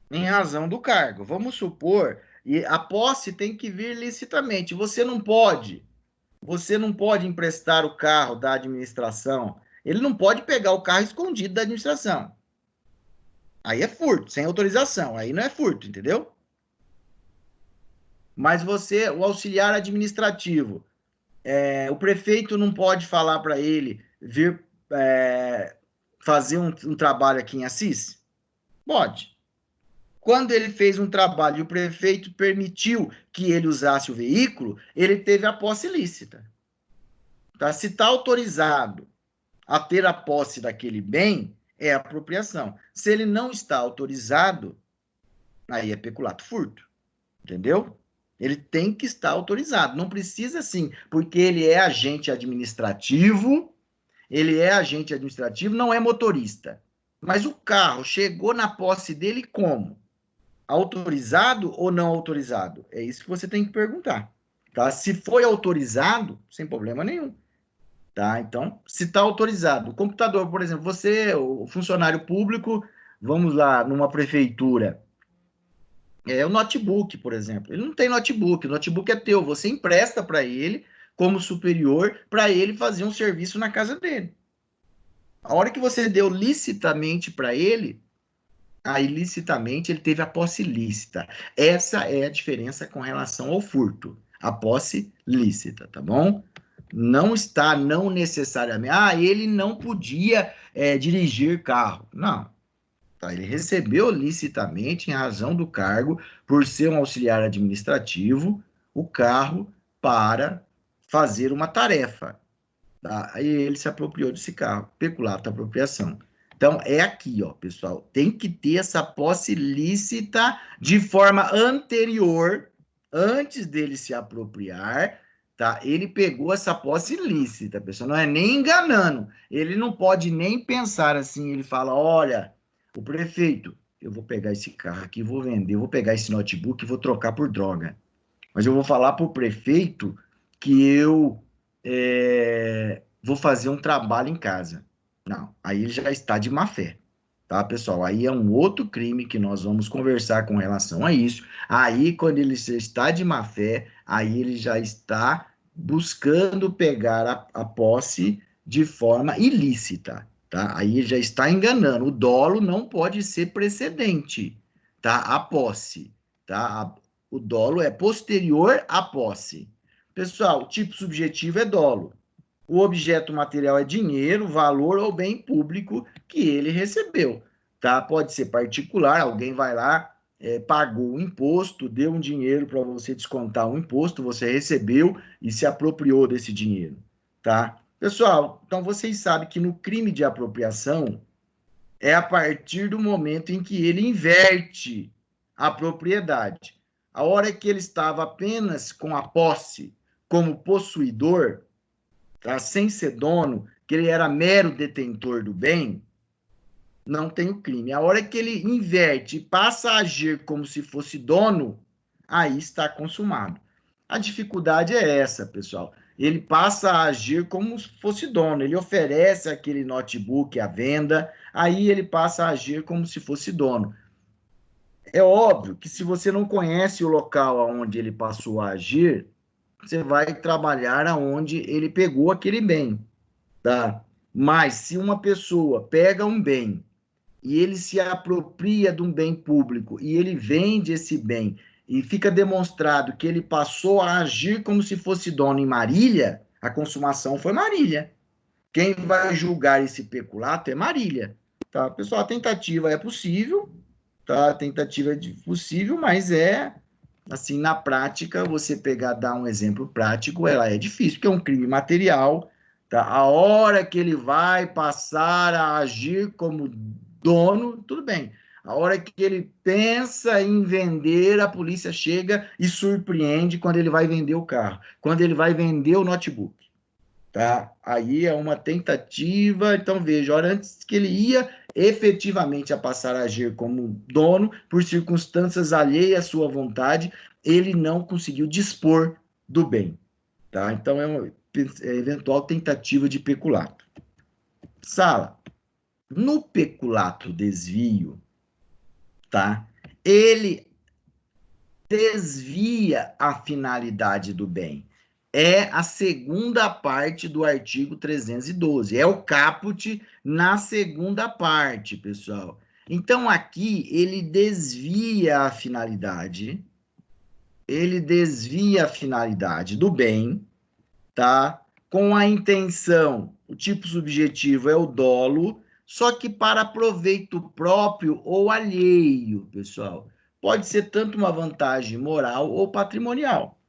Em razão do cargo. Vamos supor, e a posse tem que vir licitamente. Você não pode emprestar o carro da administração. Ele não pode pegar o carro escondido da administração. Aí é furto, sem autorização. Aí não é furto, entendeu? Mas o auxiliar administrativo, o prefeito não pode falar para ele vir fazer um trabalho aqui em Assis? Pode. Quando ele fez um trabalho e o prefeito permitiu que ele usasse o veículo, ele teve a posse ilícita. Tá? Se está autorizado a ter a posse daquele bem, é apropriação. Se ele não está autorizado, aí é peculato furto. Entendeu? Ele tem que estar autorizado. Não precisa sim, porque ele é agente administrativo, não é motorista. Mas o carro chegou na posse dele como? Autorizado ou não autorizado? É isso que você tem que perguntar. Tá? Se foi autorizado, sem problema nenhum. Tá? Então, se está autorizado. O computador, por exemplo, você, o funcionário público, vamos lá, numa prefeitura, o notebook, por exemplo. Ele não tem notebook, o notebook é teu, você empresta para ele, como superior, para ele fazer um serviço na casa dele. A hora que você deu licitamente para ele, aí licitamente ele teve a posse lícita. Essa é a diferença com relação ao furto. A posse lícita, tá bom? Não necessariamente. Ele não podia dirigir carro. Não. Tá? Ele recebeu licitamente, em razão do cargo, por ser um auxiliar administrativo, o carro para fazer uma tarefa. Tá? Aí ele se apropriou desse carro, peculato apropriação. Então, é aqui, ó, pessoal, tem que ter essa posse lícita de forma anterior, antes dele se apropriar, tá? Ele pegou essa posse lícita, pessoal, não é nem enganando. Ele não pode nem pensar assim, ele fala, olha, o prefeito, eu vou pegar esse carro aqui, vou vender, eu vou pegar esse notebook e vou trocar por droga. Mas eu vou falar para o prefeito que eu vou fazer um trabalho em casa. Não, aí ele já está de má fé, tá, pessoal? Aí é um outro crime que nós vamos conversar com relação a isso. Aí, quando ele está de má fé, aí ele já está buscando pegar a posse de forma ilícita, tá? Aí já está enganando. O dolo não pode ser precedente, tá? A posse, tá? O dolo é posterior à posse. Pessoal, o tipo subjetivo é dolo. O objeto material é dinheiro, valor ou bem público que ele recebeu, tá? Pode ser particular, alguém vai lá, pagou o imposto, deu um dinheiro para você descontar o imposto, você recebeu e se apropriou desse dinheiro, tá? Pessoal, então vocês sabem que no crime de apropriação é a partir do momento em que ele inverte a propriedade. A hora que ele estava apenas com a posse como possuidor, tá? Sem ser dono, que ele era mero detentor do bem, não tem o crime. A hora que ele inverte e passa a agir como se fosse dono, aí está consumado. A dificuldade é essa, pessoal. Ele passa a agir como se fosse dono. Ele oferece aquele notebook à venda, aí ele passa a agir como se fosse dono. É óbvio que se você não conhece o local onde ele passou a agir, você vai trabalhar aonde ele pegou aquele bem, tá? Mas se uma pessoa pega um bem e ele se apropria de um bem público e ele vende esse bem e fica demonstrado que ele passou a agir como se fosse dono em Marília, a consumação foi Marília. Quem vai julgar esse peculato é Marília. Tá? Pessoal, a tentativa é possível, tá? A tentativa é possível, mas assim, na prática, você pegar, dar um exemplo prático, ela é difícil, porque é um crime material, tá? A hora que ele vai passar a agir como dono, tudo bem. A hora que ele pensa em vender, a polícia chega e surpreende quando ele vai vender o carro, quando ele vai vender o notebook. tá? Aí é uma tentativa, então veja, ora, antes que ele ia efetivamente a passar a agir como dono, por circunstâncias alheias à sua vontade, ele não conseguiu dispor do bem, tá? Então é uma eventual tentativa de peculato. Sala, no peculato desvio, tá? Ele desvia a finalidade do bem. É a segunda parte do artigo 312. É o caput na segunda parte, pessoal. Então, aqui, ele desvia a finalidade. Ele desvia a finalidade do bem, tá? Com a intenção, o tipo subjetivo é o dolo, só que para proveito próprio ou alheio, pessoal. Pode ser tanto uma vantagem moral ou patrimonial,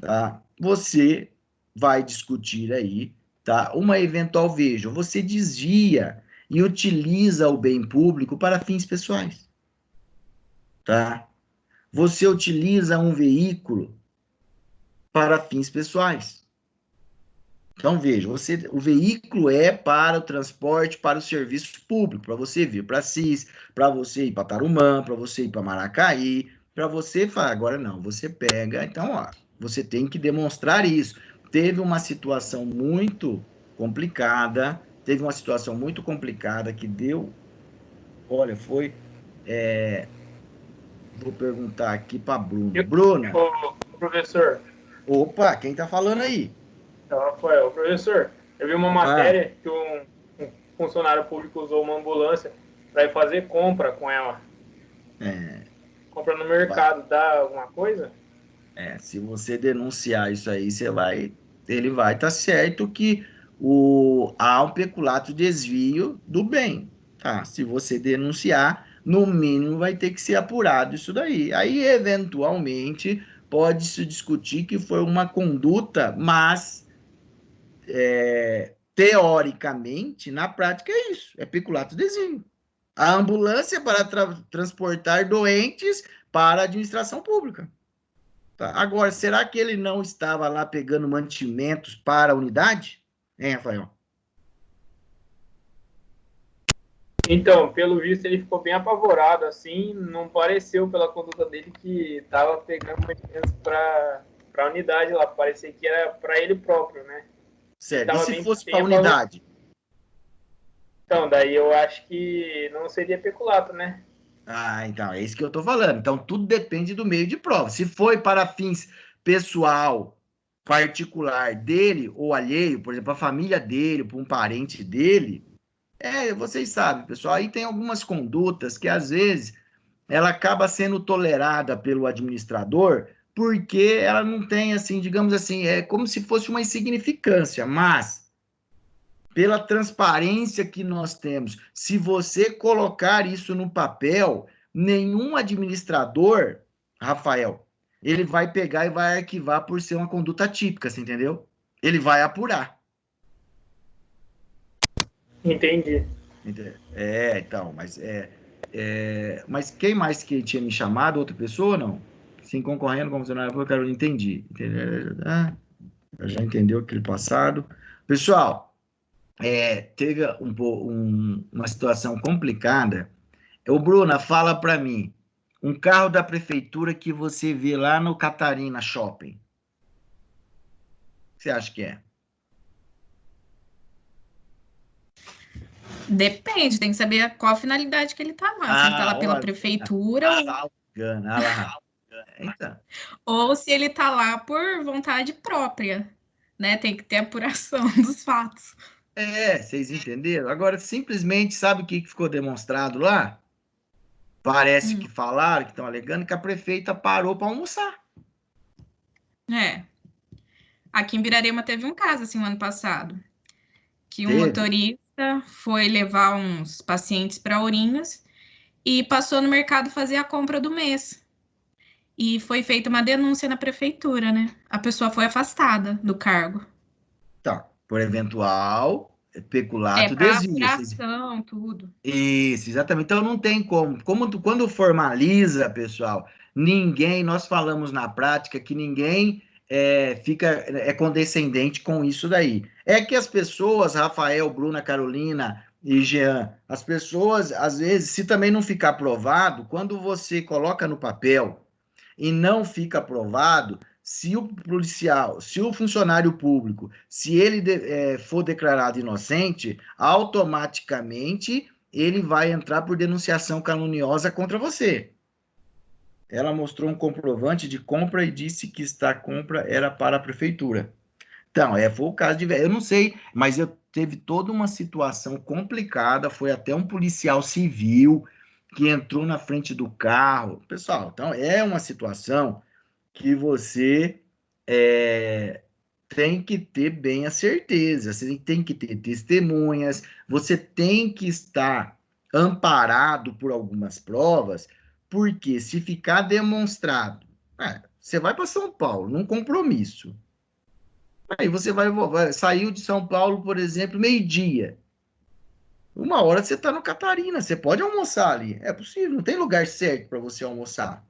tá? Você vai discutir aí, tá? Uma eventual, veja, você desvia e utiliza o bem público para fins pessoais, tá? Você utiliza um veículo para fins pessoais. Então, veja, o veículo é para o transporte, para o serviço público, para você vir para Assis, para você ir para Tarumã, para você ir para Maracaí, para você falar, agora não, você pega, então, ó, você tem que demonstrar isso. Teve uma situação muito complicada, que deu, olha, foi, vou perguntar aqui para Bruna. Bruna, Professor, opa, quem está falando aí? Rafael, professor, eu vi uma matéria que um funcionário público usou uma ambulância para ir fazer compra com ela. Compra no mercado, dá alguma coisa? Se você denunciar isso aí, ele vai estar certo que há um peculato desvio do bem, tá? Se você denunciar, no mínimo vai ter que ser apurado isso daí. Aí, eventualmente, pode-se discutir que foi uma conduta, mas teoricamente, na prática é isso, é peculato desvio. A ambulância para transportar doentes para a administração pública. Tá. Agora, será que ele não estava lá pegando mantimentos para a unidade? Hein, Rafael? Então, pelo visto, ele ficou bem apavorado, assim, não pareceu pela conduta dele que estava pegando mantimentos para a unidade lá, parecia que era para ele próprio, né? Certo. E se fosse para a unidade? Então, daí eu acho que não seria peculato, né? Ah, então, é isso que eu estou falando. Então, tudo depende do meio de prova. Se foi para fins pessoal, particular dele ou alheio, por exemplo, a família dele, para um parente dele, vocês sabem, pessoal, aí tem algumas condutas que, às vezes, ela acaba sendo tolerada pelo administrador porque ela não tem, assim, digamos assim, é como se fosse uma insignificância, mas pela transparência que nós temos, se você colocar isso no papel, nenhum administrador, Rafael, ele vai pegar e vai arquivar por ser uma conduta típica, você entendeu? Ele vai apurar. Entendi. Então, mas quem mais que tinha me chamado? Outra pessoa, não? Sim, concorrendo como funcionário público, eu entendi. Já entendeu aquele passado. Pessoal, teve uma situação complicada. Ô, Bruna, fala para mim. Um carro da prefeitura que você vê lá no Catarina Shopping. O que você acha que é? Depende, tem que saber qual a finalidade que ele tá lá. Se ele tá lá pela prefeitura. Então. Ou se ele tá lá por vontade própria, né? Tem que ter apuração dos fatos. Vocês entenderam? Agora, simplesmente, sabe o que ficou demonstrado lá? Parece que falaram, que estão alegando, que a prefeita parou para almoçar. Aqui em Birarema teve um caso, assim, no ano passado, que um motorista foi levar uns pacientes para Ourinhos e passou no mercado fazer a compra do mês. E foi feita uma denúncia na prefeitura, né? A pessoa foi afastada do cargo. Tá, por eventual peculato desvio. Apuração, tudo. Isso, exatamente. Então não tem como. Quando formaliza, pessoal, nós falamos na prática que ninguém é condescendente com isso daí. É que as pessoas, Rafael, Bruna, Carolina e Jean, as pessoas, às vezes, se também não ficar aprovado, quando você coloca no papel e não fica aprovado, se o policial, se o funcionário público, se ele for declarado inocente, automaticamente ele vai entrar por denunciação caluniosa contra você. Ela mostrou um comprovante de compra e disse que esta compra era para a prefeitura. Então, foi o caso de... Eu não sei, mas teve toda uma situação complicada, foi até um policial civil que entrou na frente do carro. Pessoal, então é uma situação que você tem que ter bem a certeza, você tem que ter testemunhas, você tem que estar amparado por algumas provas, porque se ficar demonstrado, você vai para São Paulo, num compromisso, aí você saiu de São Paulo, por exemplo, meio-dia, 1 hora você está no Catarina, você pode almoçar ali, é possível, não tem lugar certo para você almoçar,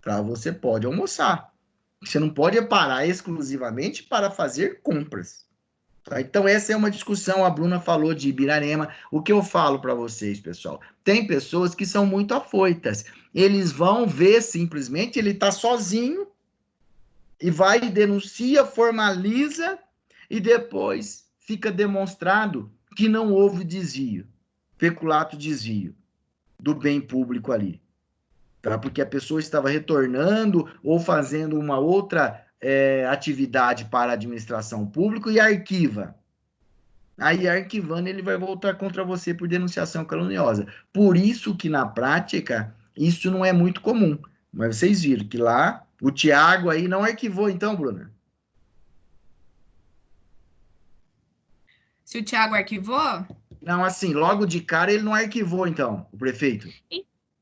tá? Você pode almoçar, você não pode parar exclusivamente para fazer compras. Tá? Então, essa é uma discussão, a Bruna falou de Ibirarema. O que eu falo para vocês, pessoal? Tem pessoas que são muito afoitas. Eles vão ver, simplesmente, ele está sozinho, e vai e denuncia, formaliza, e depois fica demonstrado que não houve desvio, peculato desvio do bem público ali. Tá? Porque a pessoa estava retornando ou fazendo uma outra atividade para a administração pública e arquiva. Aí, arquivando, ele vai voltar contra você por denunciação caluniosa. Por isso que, na prática, isso não é muito comum. Mas vocês viram que lá, o Tiago aí não arquivou, então, Bruna? Se o Tiago arquivou? Não, assim, logo de cara ele não arquivou, então, o prefeito.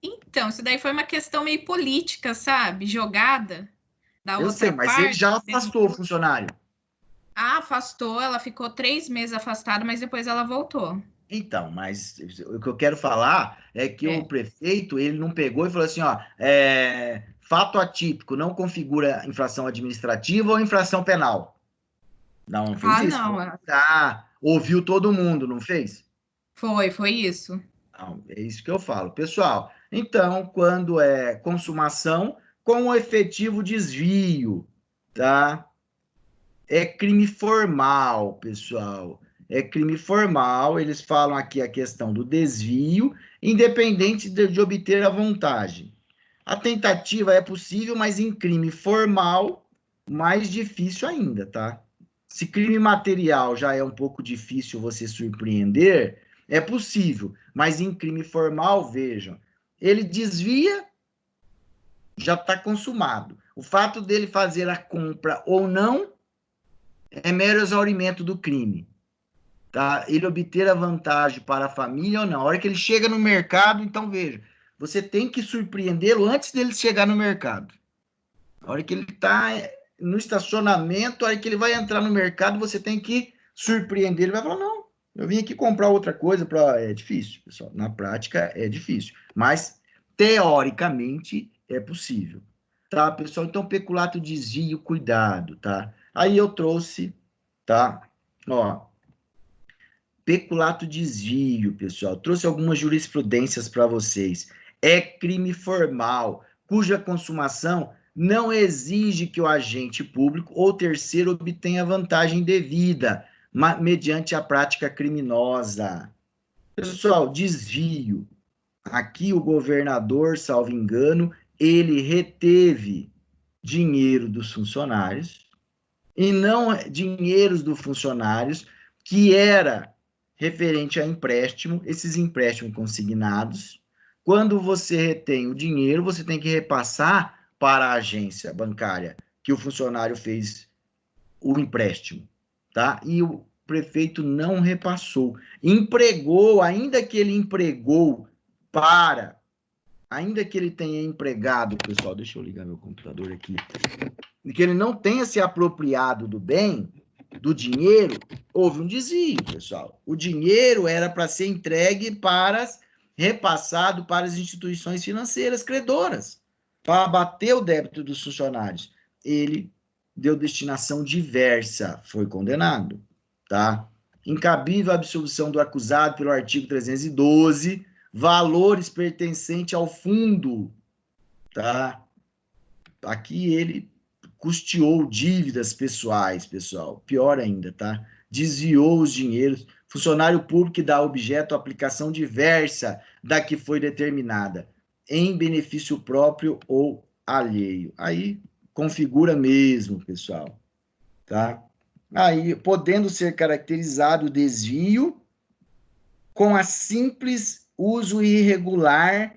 Então, isso daí foi uma questão meio política, sabe? Jogada da outra parte. Eu sei, mas ele já afastou o funcionário. Afastou, ela ficou 3 meses afastada, mas depois ela voltou. Então, mas o que eu quero falar é que o prefeito, ele não pegou e falou assim, ó, fato atípico não configura infração administrativa ou infração penal. Não fez isso. Não. Ouviu todo mundo, não fez? Foi isso. Não, é isso que eu falo. Pessoal, então, quando é consumação com o efetivo desvio, tá? É crime formal, pessoal. É crime formal, eles falam aqui a questão do desvio, independente de obter a vantagem. A tentativa é possível, mas em crime formal, mais difícil ainda, tá? Se crime material já é um pouco difícil você surpreender, é possível, mas em crime formal, vejam, ele desvia, já está consumado. O fato dele fazer a compra ou não é mero exaurimento do crime. Tá? Ele obter a vantagem para a família ou não. A hora que ele chega no mercado, então veja, você tem que surpreendê-lo antes dele chegar no mercado. A hora que ele está no estacionamento, a hora que ele vai entrar no mercado, você tem que surpreender. Ele vai falar, não, eu vim aqui comprar outra coisa. É difícil, pessoal. Na prática, é difícil. Mas, teoricamente, é possível. Tá, pessoal? Então, peculato, desvio, cuidado, tá? Aí eu trouxe, tá? Ó, peculato, desvio, pessoal. Trouxe algumas jurisprudências para vocês. É crime formal, cuja consumação não exige que o agente público ou terceiro obtenha vantagem devida, mediante a prática criminosa. Pessoal, desvio. Aqui o governador, salvo engano, ele reteve dinheiro dos funcionários, e não dinheiros dos funcionários, que era referente a empréstimo, esses empréstimos consignados. Quando você retém o dinheiro, você tem que repassar para a agência bancária que o funcionário fez o empréstimo, tá? E o prefeito não repassou. Empregou, ainda que ele empregou ainda que ele tenha empregado, pessoal, deixa eu ligar meu computador aqui, que ele não tenha se apropriado do bem, do dinheiro, houve um desvio, pessoal. O dinheiro era para ser entregue repassado para as instituições financeiras credoras, para abater o débito dos funcionários. Ele deu destinação diversa, foi condenado, tá? Incabível a absolvição do acusado pelo artigo 312, valores pertencentes ao fundo, tá? Aqui ele custeou dívidas pessoais, pessoal, pior ainda, tá? Desviou os dinheiros, funcionário público que dá objeto à aplicação diversa da que foi determinada, em benefício próprio ou alheio. Aí configura mesmo, pessoal, tá? Aí, podendo ser caracterizado o desvio com a simples uso irregular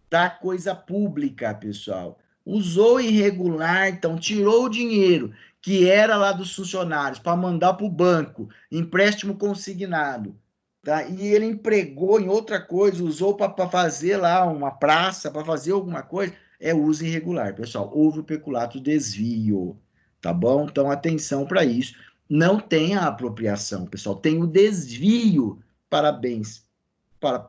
da coisa pública, pessoal. Usou irregular, então tirou o dinheiro que era lá dos funcionários para mandar para o banco, empréstimo consignado, tá? E ele empregou em outra coisa, usou para fazer lá uma praça, para fazer alguma coisa, é uso irregular, pessoal. Houve o peculato desvio, tá bom? Então, atenção para isso. Não tem a apropriação, pessoal, tem o desvio para bens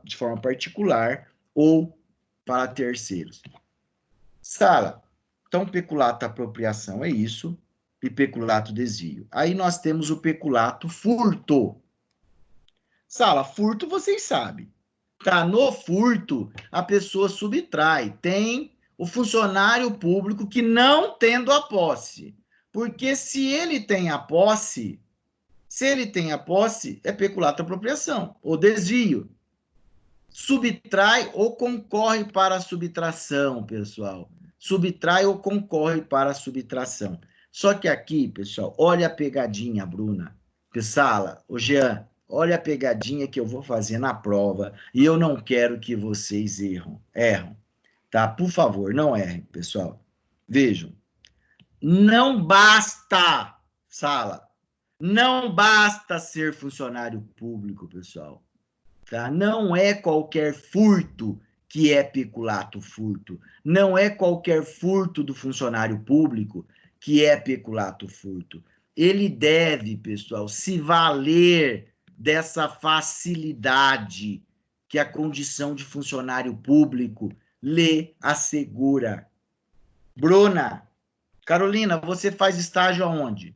de forma particular ou para terceiros. Sala, então peculato apropriação é isso, e peculato desvio. Aí nós temos o peculato furto. Sala, furto vocês sabem. Tá, no furto, a pessoa subtrai. Tem o funcionário público que não tendo a posse. Porque se ele tem a posse, é peculato apropriação, ou desvio. Subtrai ou concorre para a subtração, pessoal. Subtrai ou concorre para a subtração. Só que aqui, pessoal, olha a pegadinha, Bruna. Sala, ô Jean, olha a pegadinha que eu vou fazer na prova e eu não quero que vocês erram, tá? Por favor, não errem, pessoal. Vejam, não basta, Sala, não basta ser funcionário público, pessoal. Tá? Não é qualquer furto que é peculato furto. Não é qualquer furto do funcionário público que é peculato furto. Ele deve, pessoal, se valer dessa facilidade que a condição de funcionário público lhe assegura. Bruna, Carolina, você faz estágio aonde?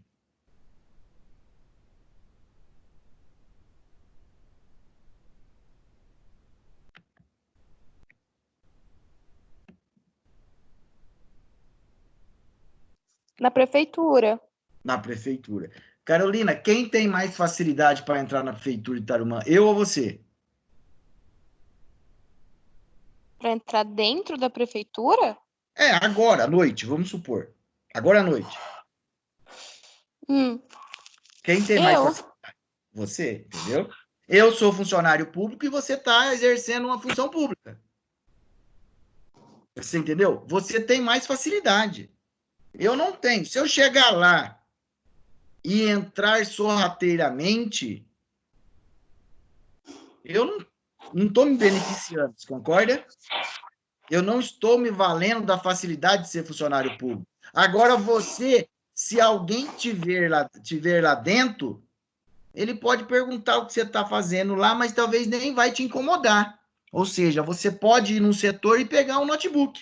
Na prefeitura. Na prefeitura. Carolina, quem tem mais facilidade para entrar na prefeitura de Tarumã? Eu ou você? Para entrar dentro da prefeitura? É, agora, à noite, vamos supor. Agora à noite. Quem tem mais facilidade? Você, entendeu? Eu sou funcionário público e você está exercendo uma função pública. Você entendeu? Você tem mais facilidade. Eu não tenho. Se eu chegar lá e entrar sorrateiramente, eu não estou me beneficiando, você concorda? Eu não estou me valendo da facilidade de ser funcionário público. Agora você, se alguém tiver lá dentro, ele pode perguntar o que você está fazendo lá, mas talvez nem vai te incomodar. Ou seja, você pode ir num setor e pegar um notebook.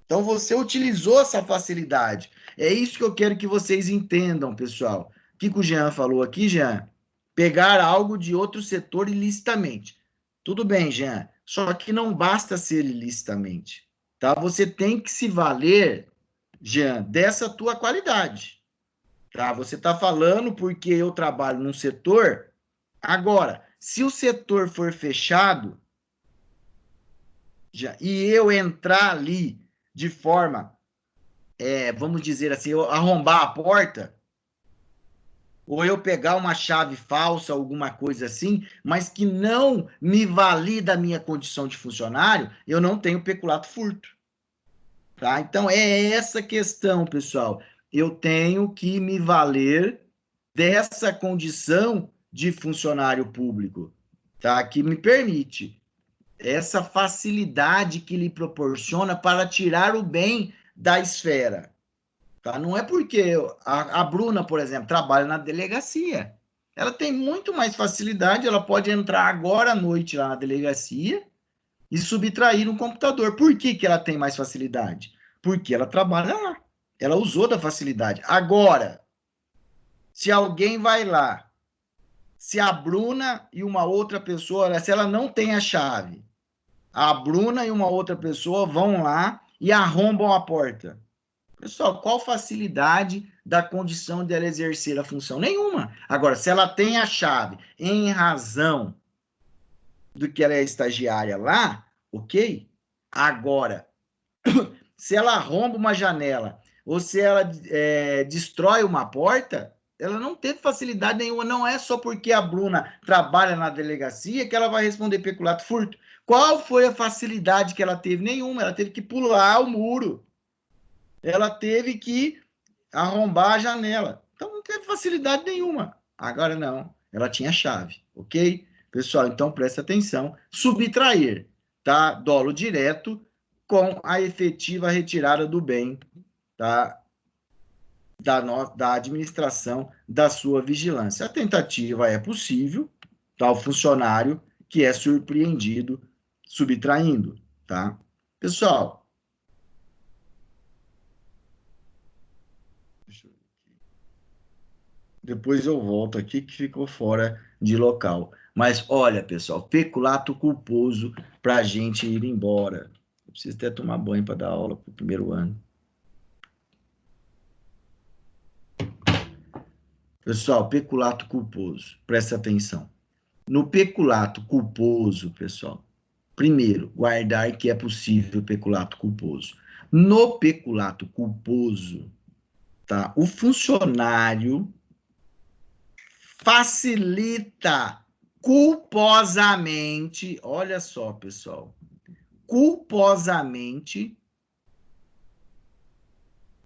Então, você utilizou essa facilidade. É isso que eu quero que vocês entendam, pessoal. O que o Jean falou aqui, Jean? Pegar algo de outro setor ilicitamente. Tudo bem, Jean. Só que não basta ser ilicitamente. Tá? Você tem que se valer, Jean, dessa tua qualidade. Tá? Você está falando porque eu trabalho num setor. Agora, se o setor for fechado e eu entrar ali de forma, vamos dizer assim, eu arrombar a porta, ou eu pegar uma chave falsa, alguma coisa assim, mas que não me valida a minha condição de funcionário, eu não tenho peculato furto. Tá? Então, é essa questão, pessoal. Eu tenho que me valer dessa condição de funcionário público, tá? Que me permite essa facilidade que lhe proporciona para tirar o bem da esfera. Tá? Não é porque a Bruna, por exemplo, trabalha na delegacia. Ela tem muito mais facilidade, ela pode entrar agora à noite lá na delegacia e subtrair no computador. Por que ela tem mais facilidade? Porque ela trabalha lá. Ela usou da facilidade. Agora, se alguém vai lá, se a Bruna e uma outra pessoa, se ela não tem a chave, a Bruna e uma outra pessoa vão lá e arrombam a porta. Pessoal, qual facilidade da condição dela exercer a função? Nenhuma. Agora, se ela tem a chave em razão do que ela é estagiária lá, ok? Agora, se ela arromba uma janela ou se ela destrói uma porta, ela não teve facilidade nenhuma. Não é só porque a Bruna trabalha na delegacia que ela vai responder peculato furto. Qual foi a facilidade que ela teve? Nenhuma. Ela teve que pular o muro. Ela teve que arrombar a janela. Então, não teve facilidade nenhuma. Agora, não. Ela tinha chave, ok? Pessoal, então, presta atenção. Subtrair, tá? Dolo direto com a efetiva retirada do bem, tá? Da administração da sua vigilância. A tentativa é possível, tá? O funcionário que é surpreendido subtraindo, tá? Pessoal, depois eu volto aqui que ficou fora de local. Mas olha, pessoal, peculato culposo para a gente ir embora. Eu preciso até tomar banho para dar aula para o primeiro ano. Pessoal, peculato culposo, presta atenção. No peculato culposo, pessoal, primeiro, guardar que é possível peculato culposo. No peculato culposo, tá? O funcionário facilita culposamente, olha só, pessoal, culposamente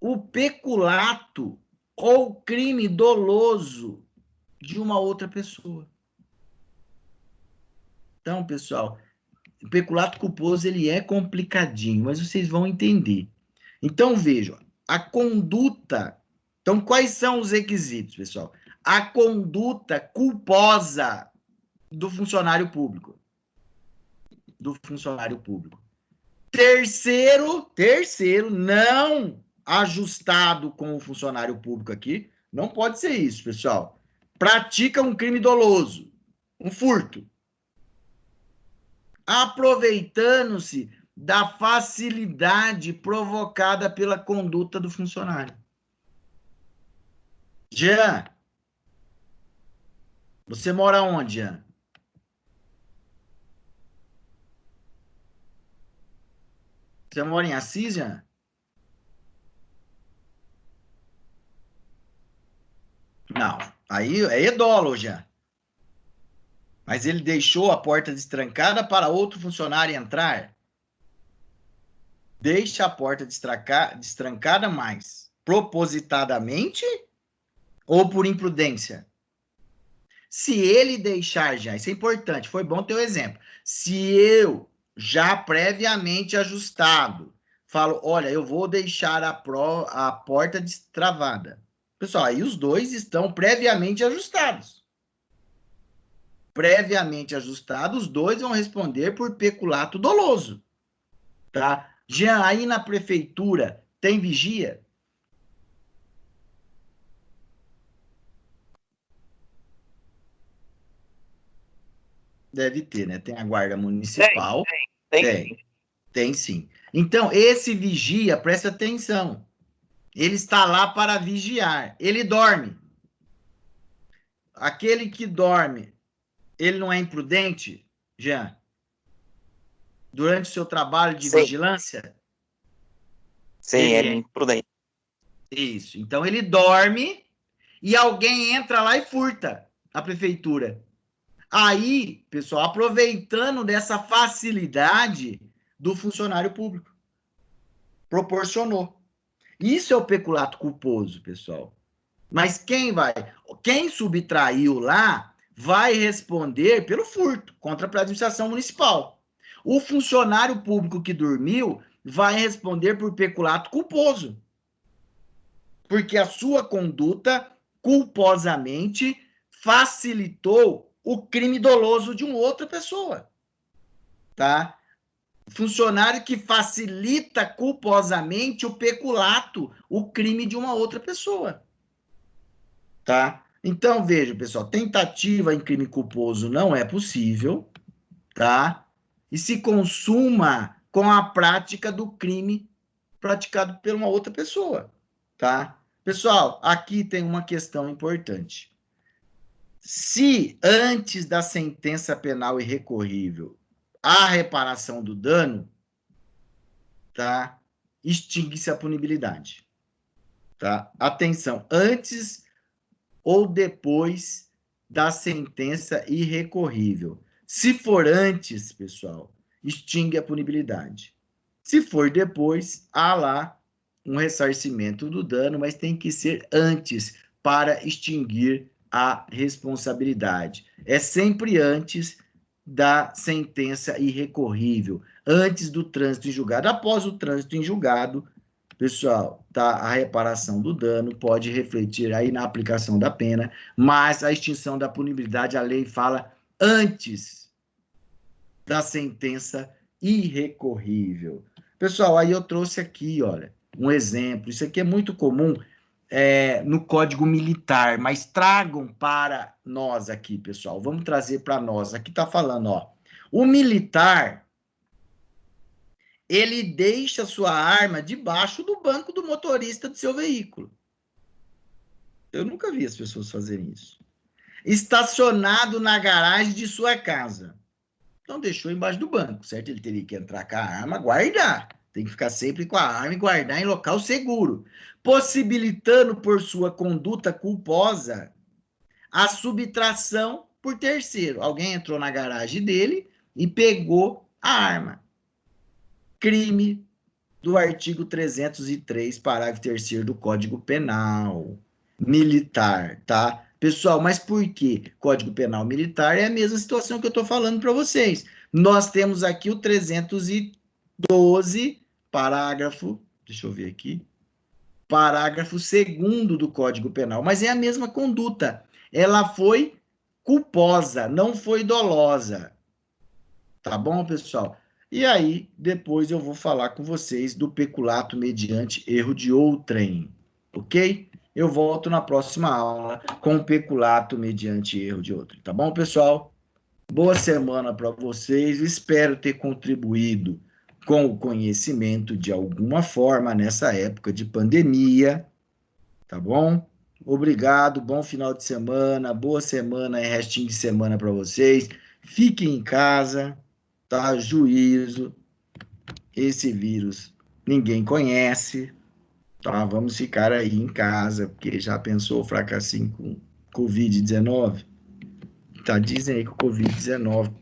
o peculato ou crime doloso de uma outra pessoa. Então, pessoal, o peculato culposo ele é complicadinho, mas vocês vão entender. Então, vejam, a conduta. Então, quais são os requisitos, pessoal? A conduta culposa do funcionário público. Do funcionário público. Terceiro, não ajustado com o funcionário público aqui, não pode ser isso, pessoal. Pratica um crime doloso, um furto. Aproveitando-se da facilidade provocada pela conduta do funcionário. Jean, você mora onde, Jean? Você mora em Assis, Jean? Não, aí é edolo, Jean. Mas ele deixou a porta destrancada para outro funcionário entrar. Deixa a porta destrancada mais propositadamente ou por imprudência? Se ele deixar já, isso é importante, foi bom ter o exemplo. Se eu, já previamente ajustado, falo, olha, eu vou deixar a porta destravada. Pessoal, aí os dois estão previamente ajustados. Previamente ajustados, os dois vão responder por peculato doloso. Tá? Jean, aí na prefeitura tem vigia? Deve ter, né? Tem a guarda municipal. Tem sim. Então, esse vigia, presta atenção. Ele está lá para vigiar. Ele dorme. Aquele que dorme, ele não é imprudente, Jean? Durante o seu trabalho de vigilância? Sim, ele é imprudente. Isso. Então, ele dorme e alguém entra lá e furta a prefeitura. Aí, pessoal, aproveitando dessa facilidade do funcionário público, proporcionou. Isso é o peculato culposo, pessoal. Mas quem subtraiu lá vai responder pelo furto contra a administração municipal. O funcionário público que dormiu vai responder por peculato culposo. Porque a sua conduta culposamente facilitou o crime doloso de uma outra pessoa, tá? funcionário que facilita culposamente o peculato, o crime de uma outra pessoa. Tá? Então, veja, pessoal, tentativa em crime culposo não é possível, tá? E se consuma com a prática do crime praticado por uma outra pessoa, tá? Pessoal, aqui tem uma questão importante. Se antes da sentença penal irrecorrível há reparação do dano, tá? Extingue-se a punibilidade, tá? Atenção, antes ou depois da sentença irrecorrível. Se for antes, pessoal, extingue a punibilidade. Se for depois, há lá um ressarcimento do dano, mas tem que ser antes para extinguir a responsabilidade. É sempre antes da sentença irrecorrível, antes do trânsito em julgado. Após o trânsito em julgado, pessoal, tá, a reparação do dano pode refletir aí na aplicação da pena, mas a extinção da punibilidade, a lei fala antes da sentença irrecorrível. Pessoal, aí eu trouxe aqui, olha, um exemplo. Isso aqui é muito comum no Código Militar, mas tragam para nós aqui, pessoal. Vamos trazer para nós. Aqui está falando, ó, o militar, ele deixa sua arma debaixo do banco do motorista do seu veículo. Eu nunca vi as pessoas fazerem isso. Estacionado na garagem de sua casa. Então, deixou embaixo do banco, certo? Ele teria que entrar com a arma, guardar. Tem que ficar sempre com a arma e guardar em local seguro, possibilitando, por sua conduta culposa, a subtração por terceiro. Alguém entrou na garagem dele e pegou a arma. Crime do artigo 303, parágrafo 3º do Código Penal Militar, tá? Pessoal, mas por quê? Código Penal Militar é a mesma situação que eu estou falando para vocês. Nós temos aqui o 312, parágrafo, deixa eu ver aqui, parágrafo 2º do Código Penal, mas é a mesma conduta. Ela foi culposa, não foi dolosa. Tá bom, pessoal? E aí, depois eu vou falar com vocês do peculato mediante erro de outrem, ok? Eu volto na próxima aula com o peculato mediante erro de outrem, tá bom, pessoal? Boa semana para vocês, espero ter contribuído com o conhecimento de alguma forma nessa época de pandemia, tá bom? Obrigado, bom final de semana, boa semana e restinho de semana para vocês. Fiquem em casa, tá? Juízo, esse vírus ninguém conhece, tá? Vamos ficar aí em casa, porque já pensou o fracassinho com Covid-19? Tá, dizem aí que o Covid-19.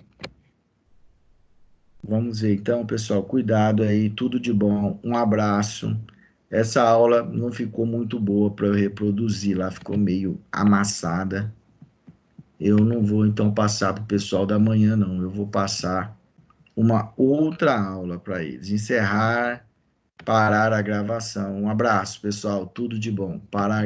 Vamos ver então, pessoal, cuidado aí, tudo de bom, um abraço. Essa aula não ficou muito boa para eu reproduzir, lá ficou meio amassada. Eu não vou então passar para o pessoal da manhã, não, eu vou passar uma outra aula para eles. Encerrar, parar a gravação. Um abraço, pessoal, tudo de bom. Parar